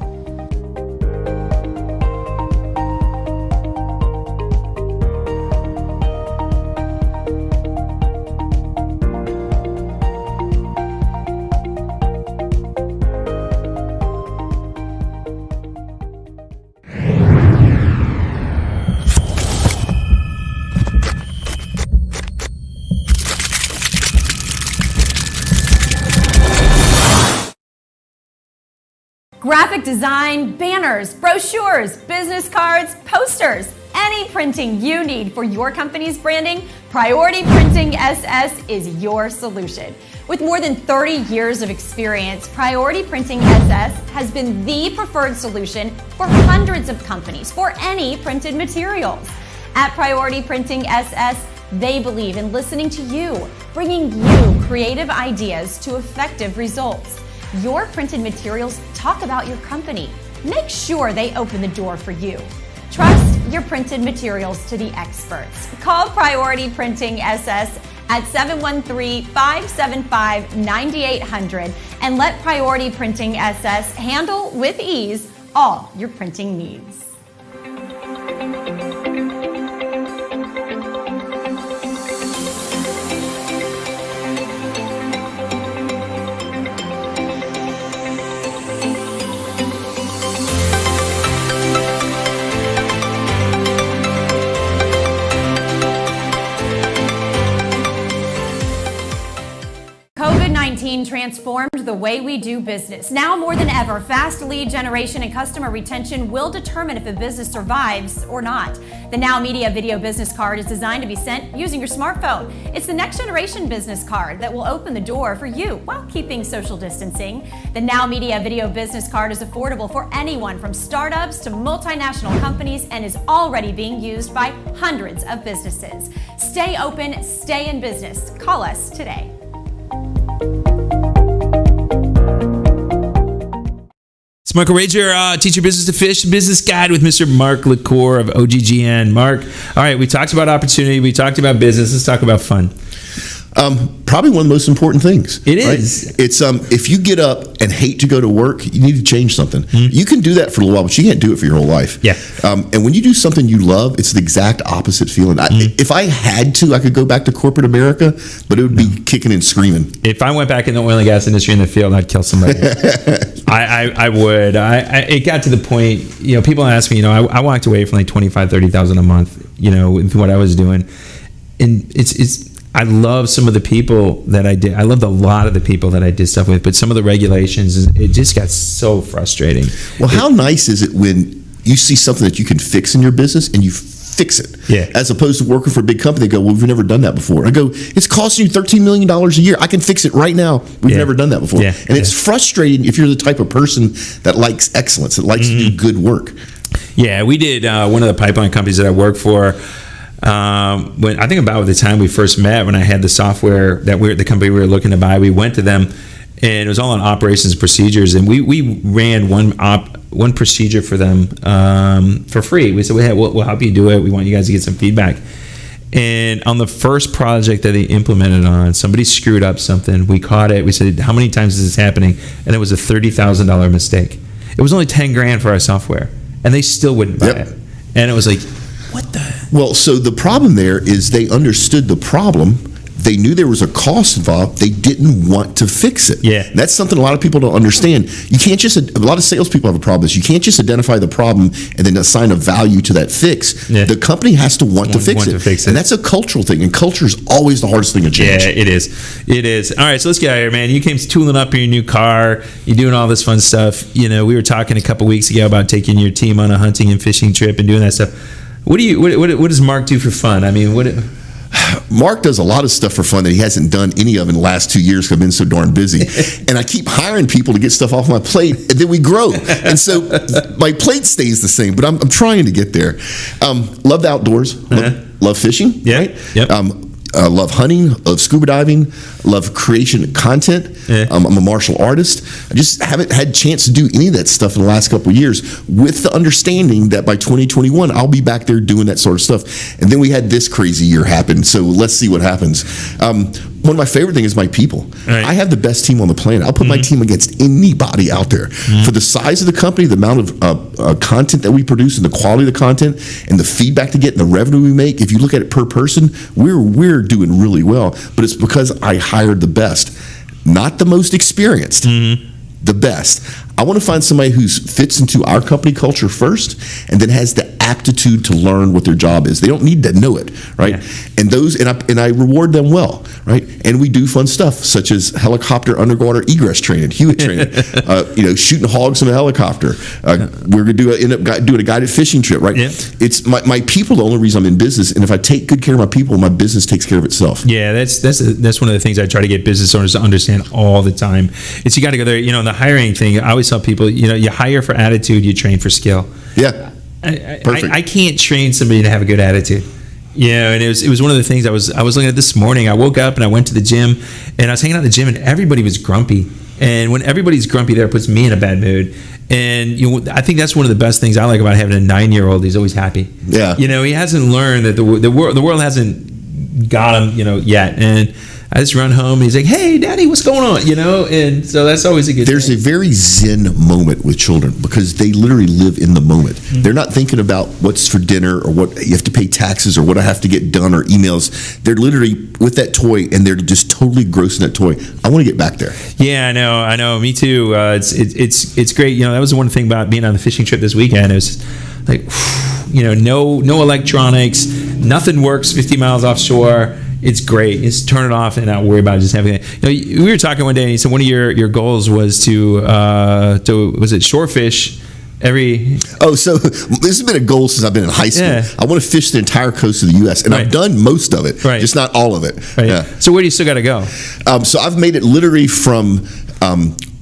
[SPEAKER 4] Graphic design, banners, brochures, business cards, posters, any printing you need for your company's branding, Priority Printing SS is your solution. With more than 30 years of experience, Priority Printing SS has been the preferred solution for hundreds of companies for any printed materials. At Priority Printing SS, they believe in listening to you, bringing you creative ideas to effective results. Your printed materials talk about your company. Make sure they open the door for you. Trust your printed materials to the experts. Call Priority Printing SS at 713-575-9800 and let Priority Printing SS handle with ease all your printing needs. COVID-19 transformed the way we do business. Now more than ever, fast lead generation and customer retention will determine if a business survives or not. The Now Media Video Business Card is designed to be sent using your smartphone. It's the next generation business card that will open the door for you while keeping social distancing. The Now Media Video Business Card is affordable for anyone from startups to multinational companies and is already being used by hundreds of businesses. Stay open, stay in business. Call us today.
[SPEAKER 1] It's Michael Rager, Teach Your Business to Fish, Business Guide with Mr. Mark LaCour of OGGN. Mark, all right, we talked about opportunity, we talked about business, let's talk about fun.
[SPEAKER 5] Probably one of the most important things.
[SPEAKER 1] It is.
[SPEAKER 5] Right? It's if you get up and hate to go to work, you need to change something. You can do that for a little while, but you can't do it for your whole life.
[SPEAKER 1] Yeah.
[SPEAKER 5] And when you do something you love, it's the exact opposite feeling. If I had to, I could go back to corporate America, but it would be kicking and screaming.
[SPEAKER 1] If I went back in the oil and gas industry in the field, I'd kill somebody. I would. It got to the point, people ask me, I walked away from like $25,000, $30,000 a month, with what I was doing. And I love some of the people that I did. I loved a lot of the people that I did stuff with, but some of the regulations, it just got so frustrating.
[SPEAKER 5] Well, how nice is it when you see something that you can fix in your business and you fix it?
[SPEAKER 1] Yeah.
[SPEAKER 5] As opposed to working for a big company, they go, well, we've never done that before. I go, it's costing you $13 million a year. I can fix it right now. We've never done that before.
[SPEAKER 1] Yeah.
[SPEAKER 5] And it's frustrating if you're the type of person that likes excellence, that likes to do good work.
[SPEAKER 1] Yeah, we did one of the pipeline companies that I worked for. When I think about the time we first met, when I had the software the company we were looking to buy, we went to them, and it was all on operations and procedures, and we ran one one procedure for them for free. We said, we'll help you do it. We want you guys to get some feedback. And on the first project that they implemented on, somebody screwed up something. We caught it. We said, how many times is this happening? And it was a $30,000 mistake. It was only $10,000 for our software, and they still wouldn't buy it. And it was like, what the? Well,
[SPEAKER 5] so the problem there is they understood the problem. They knew there was a cost involved. They didn't want to fix it.
[SPEAKER 1] Yeah.
[SPEAKER 5] And that's something a lot of people don't understand. You can't just, a lot of salespeople have a problem with this. You can't just identify the problem and then assign a value to that fix.
[SPEAKER 1] Yeah.
[SPEAKER 5] The company has to want to fix it. And that's a cultural thing. And culture is always the hardest thing to change.
[SPEAKER 1] Yeah, it is. It is. All right, so let's get out of here, man. You came tooling up your new car. You're doing all this fun stuff. You know, we were talking a couple weeks ago about taking your team on a hunting and fishing trip and doing that stuff. What does Mark do for fun? I mean,
[SPEAKER 5] Mark does a lot of stuff for fun that he hasn't done any of in the last 2 years because I've been so darn busy. And I keep hiring people to get stuff off my plate, and then we grow. And so my plate stays the same, but I'm trying to get there. Love the outdoors. Love fishing.
[SPEAKER 1] Yeah.
[SPEAKER 5] Right?
[SPEAKER 1] Yep.
[SPEAKER 5] Love hunting, love scuba diving, love creation content. I'm a martial artist. I just haven't had a chance to do any of that stuff in the last couple of years, with the understanding that by 2021, I'll be back there doing that sort of stuff. And then we had this crazy year happen, so let's see what happens. One of my favorite things is my people. Right. I have the best team on the planet. I'll put my team against anybody out there. For the size of the company, the amount of content that we produce and the quality of the content and the feedback to get and the revenue we make, if you look at it per person, we're doing really well. But it's because I hired the best, not the most experienced, the best. I want to find somebody who fits into our company culture first and then has the aptitude to learn what their job is. They don't need to know it, right? Yeah. And I reward them well, right? And we do fun stuff such as helicopter underwater egress training, Hewitt training, shooting hogs in a helicopter. We're going to end up doing a guided fishing trip, right? Yeah. It's my people are the only reason I'm in business, and if I take good care of my people, my business takes care of itself.
[SPEAKER 1] Yeah, that's one of the things I try to get business owners to understand all the time. It's you got to go there. You know, in the hiring thing, I always tell people, you hire for attitude, you train for skill.
[SPEAKER 5] Yeah.
[SPEAKER 1] Perfect. I can't train somebody to have a good attitude. Yeah, and it was one of the things I was looking at this morning. I woke up and I went to the gym, and I was hanging out in the gym, and everybody was grumpy. And when everybody's grumpy, there, it puts me in a bad mood. And I think that's one of the best things I like about having a 9-year-old. He's always happy. Yeah. He hasn't learned that the world hasn't got him, yet. And I just run home and he's like, "Hey, Daddy, what's going on?" And so that's always a good
[SPEAKER 5] There's
[SPEAKER 1] thing.
[SPEAKER 5] a very zen moment with children because they literally live in the moment. They're not thinking about what's for dinner or what you have to pay taxes or what I have to get done or emails. They're literally with that toy and they're just totally grossing that toy. I want to get back there.
[SPEAKER 1] Yeah, I know. Me too. It's great. That was the one thing about being on the fishing trip this weekend. It was like, no electronics, nothing works 50 miles offshore. It's great. Just turn it off and not worry about it. Just having it. We were talking one day, and you said one of your goals was to was it shore fish every?
[SPEAKER 5] Oh, so this has been a goal since I've been in high school. Yeah. I want to fish the entire coast of the U.S. and I've done most of it, just not all of it.
[SPEAKER 1] Right. Yeah. So where do you still got to go?
[SPEAKER 5] So I've made it literally from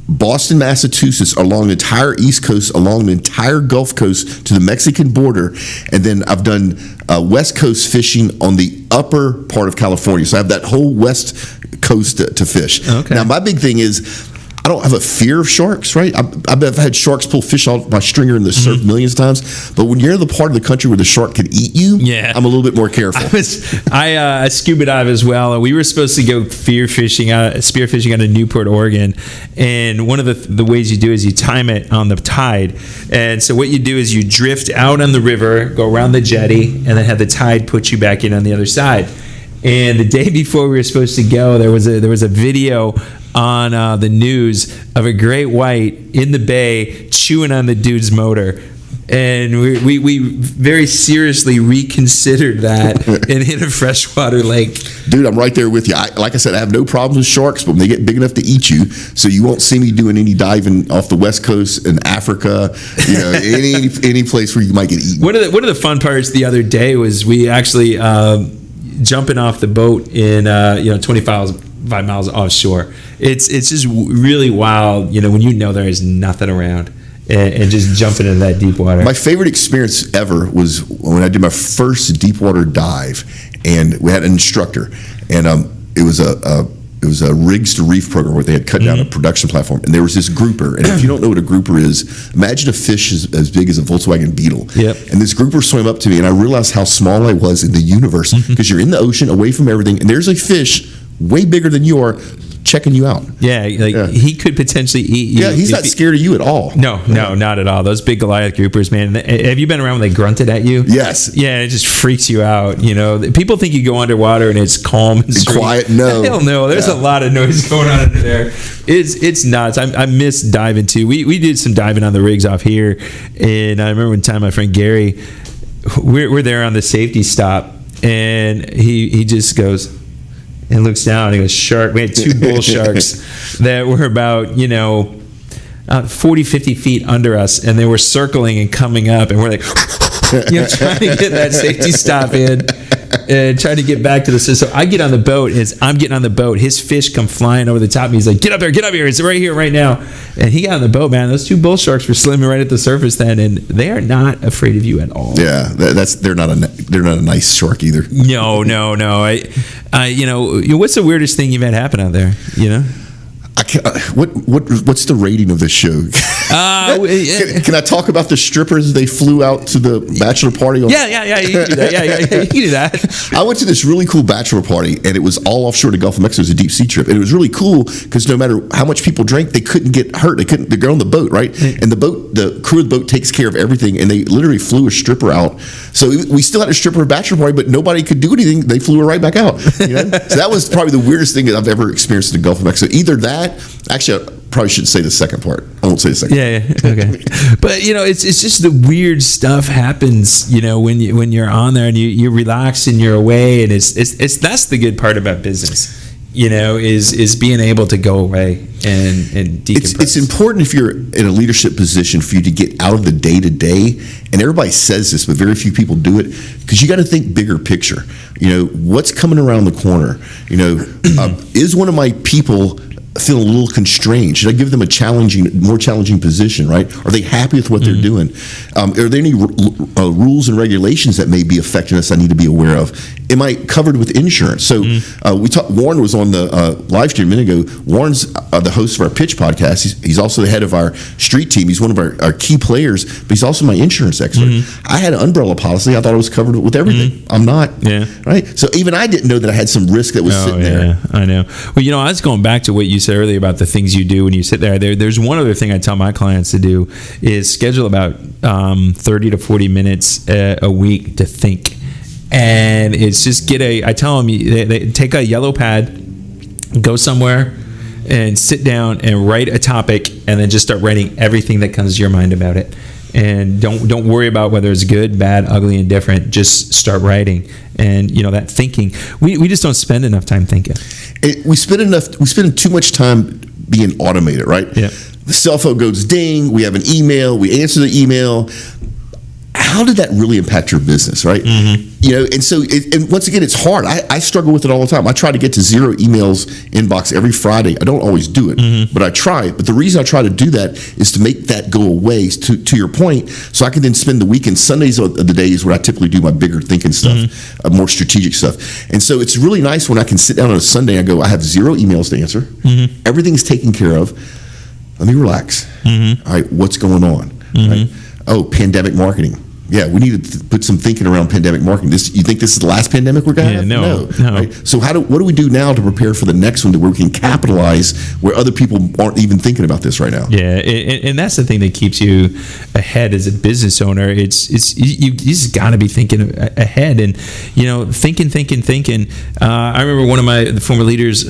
[SPEAKER 5] Boston, Massachusetts, along the entire East Coast, along the entire Gulf Coast to the Mexican border, and then I've done West Coast fishing on the upper part of California. So I have that whole West Coast to fish. Okay. Now, my big thing is I don't have a fear of sharks, right? I've had sharks pull fish off my stringer in the surf millions of times, but when you're in the part of the country where the shark can eat you, I'm a little bit more careful.
[SPEAKER 1] I scuba dive as well. We were supposed to go spear fishing out of Newport, Oregon, and one of the ways you do is you time it on the tide. And so what you do is you drift out on the river, go around the jetty, and then have the tide put you back in on the other side. And the day before we were supposed to go, there was a video on the news of a great white in the bay chewing on the dude's motor. And we very seriously reconsidered that and hit a freshwater lake.
[SPEAKER 5] Dude, I'm right there with you. Like I said, I have no problems with sharks, but when they get big enough to eat you, so you won't see me doing any diving off the West Coast in Africa, any place where you might get eaten.
[SPEAKER 1] One of the fun parts the other day was we actually jumping off the boat in 25 miles offshore. It's just really wild, when there is nothing around. And just jumping into that deep water.
[SPEAKER 5] My favorite experience ever was when I did my first deep water dive, and we had an instructor, and it was a a rigs to reef program where they had cut down a production platform, and there was this grouper. And if you don't know what a grouper is, imagine a fish as big as a Volkswagen Beetle.
[SPEAKER 1] Yep.
[SPEAKER 5] And this grouper swam up to me, and I realized how small I was in the universe, because you're in the ocean, away from everything, and there's a fish way bigger than you are checking you out.
[SPEAKER 1] Yeah, he could potentially eat you.
[SPEAKER 5] Yeah, he's not scared of you at all.
[SPEAKER 1] No, not at all. Those big Goliath groupers, man. Have you been around when they grunted at you?
[SPEAKER 5] Yes.
[SPEAKER 1] Yeah, it just freaks you out. You know, people think you go underwater and it's calm and
[SPEAKER 5] quiet. No,
[SPEAKER 1] hell no. There's a lot of noise going on under there. It's nuts. I miss diving too. We did some diving on the rigs off here, and I remember one time my friend Gary, we're there on the safety stop, and he just goes and looks down and he goes, shark. We had 2 bull sharks that were about 40, 50 feet under us, and they were circling and coming up, and we're like trying to get that safety stop in and trying to get back to the system. So I get on the boat, and as I'm getting on the boat, his fish come flying over the top of me. He's like, get up here, it's right here, right now. And he got on the boat, man. Those 2 bull sharks were swimming right at the surface then, and they are not afraid of you at all.
[SPEAKER 5] Yeah, they're not a nice shark either.
[SPEAKER 1] No. What's the weirdest thing you've had happen out there?
[SPEAKER 5] What's the rating of this show? Can I talk about the strippers they flew out to the bachelor party?
[SPEAKER 1] Yeah, you can do that. Yeah, you can do that.
[SPEAKER 5] I went to this really cool bachelor party, and it was all offshore to the Gulf of Mexico. It was a deep sea trip, and it was really cool because no matter how much people drank, they couldn't get hurt. They go on the boat, right? And the crew of the boat takes care of everything, and they literally flew a stripper out. So we still had a stripper bachelor party, but nobody could do anything. They flew her right back out. So that was probably the weirdest thing that I've ever experienced in the Gulf of Mexico. Either that. Actually, I probably shouldn't say the second part. I won't say the second.
[SPEAKER 1] Yeah, okay. But it's just the weird stuff happens. When you're on there and you're relaxed and you're away, and it's that's the good part about business. Is being able to go away and decompress. It's important if you're in a leadership position for you to get out of the day to day. And everybody says this, but very few people do it, because you got to think bigger picture. What's coming around the corner? Is one of my people feeling a little constrained? Should I give them a more challenging position, right? Are they happy with what they're doing? Are there any rules and regulations that may be affecting us I need to be aware of? Am I covered with insurance? So Warren was on the live stream a minute ago. Warren's the host of our pitch podcast. He's also the head of our street team. He's one of our key players, but he's also my insurance expert. I had an umbrella policy. I thought I was covered with everything. I'm not. Yeah. Right? So even I didn't know that I had some risk that was sitting there. Yeah, I know. Well, I was going back to what you said earlier about the things you do when you sit there. There's one other thing I tell my clients to do is schedule about 30 to 40 minutes a week to think. And it's just I tell them, they take a yellow pad, go somewhere and sit down and write a topic, and then just start writing everything that comes to your mind about it. And don't worry about whether it's good, bad, ugly, and different. Just start writing. And that thinking, we just don't spend enough time thinking.
[SPEAKER 5] We spend too much time being automated, right?
[SPEAKER 1] Yeah.
[SPEAKER 5] The cell phone goes ding, we have an email, we answer the email. How did that really impact your business, right? And so, and once again, it's hard. I struggle with it all the time. I try to get to 0 emails inbox every Friday. I don't always do it, but I try. But the reason I try to do that is to make that go away, to your point, so I can then spend the weekend. Sundays are the days where I typically do my bigger thinking stuff, more strategic stuff. And so it's really nice when I can sit down on a Sunday and go, I have 0 emails to answer. Everything's taken care of. Let me relax. All right, what's going on? Right? Oh, pandemic marketing. Yeah, we need to put some thinking around pandemic marketing. You think this is the last pandemic we're going to have?
[SPEAKER 1] No.
[SPEAKER 5] Right? So what do we do now to prepare for the next one, to where we can capitalize where other people aren't even thinking about this right now?
[SPEAKER 1] Yeah, and that's the thing that keeps you ahead as a business owner. It's you just got to be thinking ahead, and thinking. I remember one of my former leaders,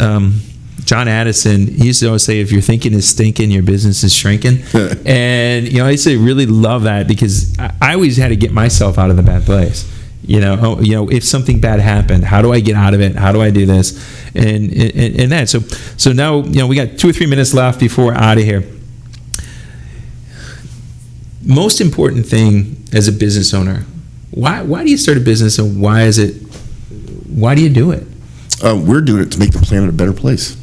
[SPEAKER 1] John Addison, he used to always say, if your thinking is stinking, your business is shrinking. And, I used to really love that, because I always had to get myself out of the bad place. If something bad happened, how do I get out of it? How do I do this? And that. So now, we got 2 or 3 minutes left before we're out of here. Most important thing as a business owner, why do you start a business, and why do you do it?
[SPEAKER 5] We're doing it to make the planet a better place.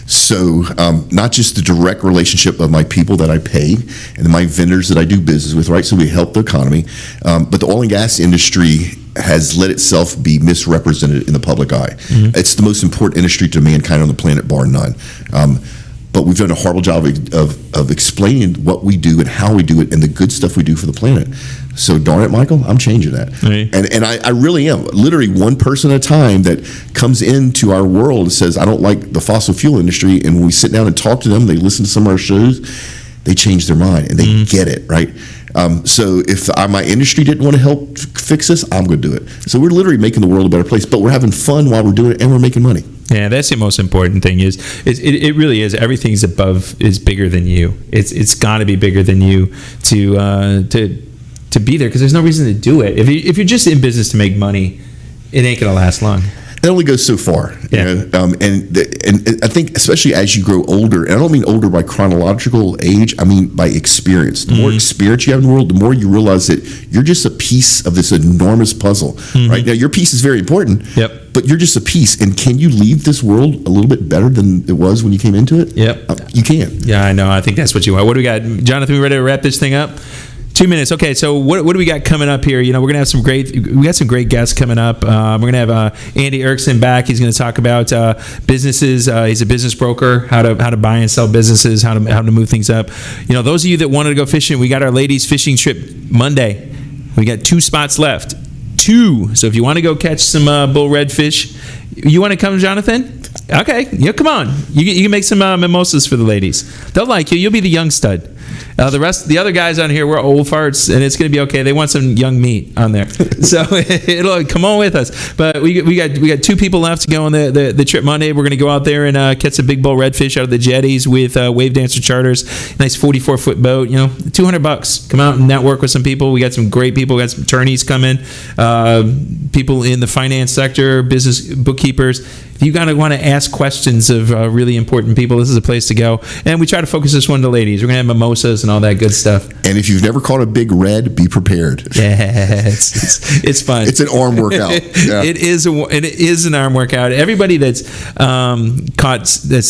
[SPEAKER 5] So not just the direct relationship of my people that I pay and my vendors that I do business with, right? So we help the economy. But the oil and gas industry has let itself be misrepresented in the public eye. It's the most important industry to mankind on the planet, bar none. But we've done a horrible job of explaining what we do and how we do it and the good stuff we do for the planet. So darn it, Michael, I'm changing that.
[SPEAKER 1] Right.
[SPEAKER 5] And I really am. Literally one person at a time that comes into our world and says, I don't like the fossil fuel industry. And when we sit down and talk to them, they listen to some of our shows, they change their mind and they get it, right? So if my industry didn't want to help fix this, I'm going to do it. So we're literally making the world a better place, but we're having fun while we're doing it and we're making money.
[SPEAKER 1] Yeah, that's the most important thing. It really is. Everything's is bigger than you. It's got to be bigger than you to be there, because there's no reason to do it. If you're just in business to make money, it ain't gonna last long.
[SPEAKER 5] That only goes so far.
[SPEAKER 1] Yeah.
[SPEAKER 5] You know? And I think especially as you grow older, and I don't mean older by chronological age, I mean by experience. The more experience you have in the world, the more you realize that you're just a piece of this enormous puzzle. Right now, your piece is very important.
[SPEAKER 1] Yep.
[SPEAKER 5] But you're just a piece, and can you leave this world a little bit better than it was when you came into it?
[SPEAKER 1] Yep.
[SPEAKER 5] You can.
[SPEAKER 1] Yeah, I know. I think that's what you want. What do we got, Jonathan? We ready to wrap this thing up? 2 minutes. Okay, so what do we got coming up here? You know, we're gonna have we got some great guests coming up. We're gonna have Andy Erickson back. He's gonna talk about businesses. He's a business broker, how to buy and sell businesses, how to move things up. You know, those of you that wanted to go fishing, we got our ladies fishing trip Monday. We got 2 spots left. 2. So if you want to go catch some bull redfish, you want to come, Jonathan? Okay, yeah, come on. You can make some mimosas for the ladies. They'll like you. You'll be the young stud. The other guys on here, we're old farts, and it's going to be okay. They want some young meat on there, so it'll come on with us. But we got 2 people left to go on the trip Monday. We're going to go out there and catch a big bull redfish out of the jetties with Wave Dancer Charters. Nice 44-foot boat. You know, $200. Come out and network with some people. We got some great people. We got some attorneys coming, people in the finance sector, business bookkeepers. If you want to ask questions of really important people, this is a place to go. And we try to focus this one to ladies. We're going to have mimosas and all that good stuff.
[SPEAKER 5] And if you've never caught a big red, be prepared.
[SPEAKER 1] Yeah, it's fun.
[SPEAKER 5] It's an arm workout. Yeah.
[SPEAKER 1] It is an arm workout. Everybody that's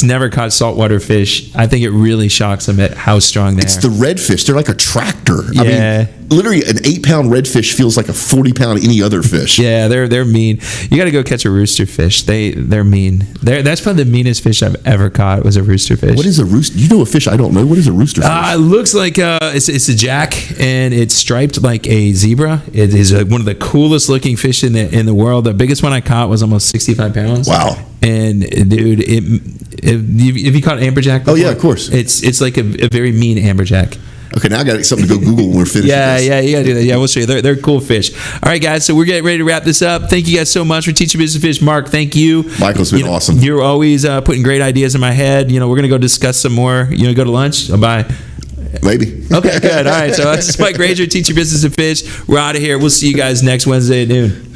[SPEAKER 1] never caught saltwater fish, I think it really shocks them at how strong they are.
[SPEAKER 5] It's the redfish. They're like a tractor.
[SPEAKER 1] Yeah.
[SPEAKER 5] I mean, literally an 8-pound redfish feels like a 40-pound any other fish.
[SPEAKER 1] Yeah, they're mean. You got to go catch a rooster fish. They're mean. That's probably the meanest fish I've ever caught. Was a rooster fish.
[SPEAKER 5] What is a rooster? You know a fish I don't know. What is a rooster fish?
[SPEAKER 1] It looks like it's a jack, and it's striped like a zebra. It is one of the coolest looking fish in the world. The biggest one I caught was almost 65 pounds.
[SPEAKER 5] Wow.
[SPEAKER 1] And dude, if you caught amberjack before?
[SPEAKER 5] Oh yeah, of course.
[SPEAKER 1] It's like a very mean amberjack.
[SPEAKER 5] Okay, now I got something to go Google when we're finished.
[SPEAKER 1] Yeah, you gotta do that. Yeah, we'll show you. They're cool fish. All right, guys. So we're getting ready to wrap this up. Thank you guys so much for teaching business fish. Mark, thank you.
[SPEAKER 5] Michael's been awesome.
[SPEAKER 1] You're always putting great ideas in my head. You know, we're gonna go discuss some more. You know, go to lunch. Bye.
[SPEAKER 5] Maybe.
[SPEAKER 1] Okay, good. All right. So this is Mike Granger, teach your business to fish. We're out of here. We'll see you guys next Wednesday at noon.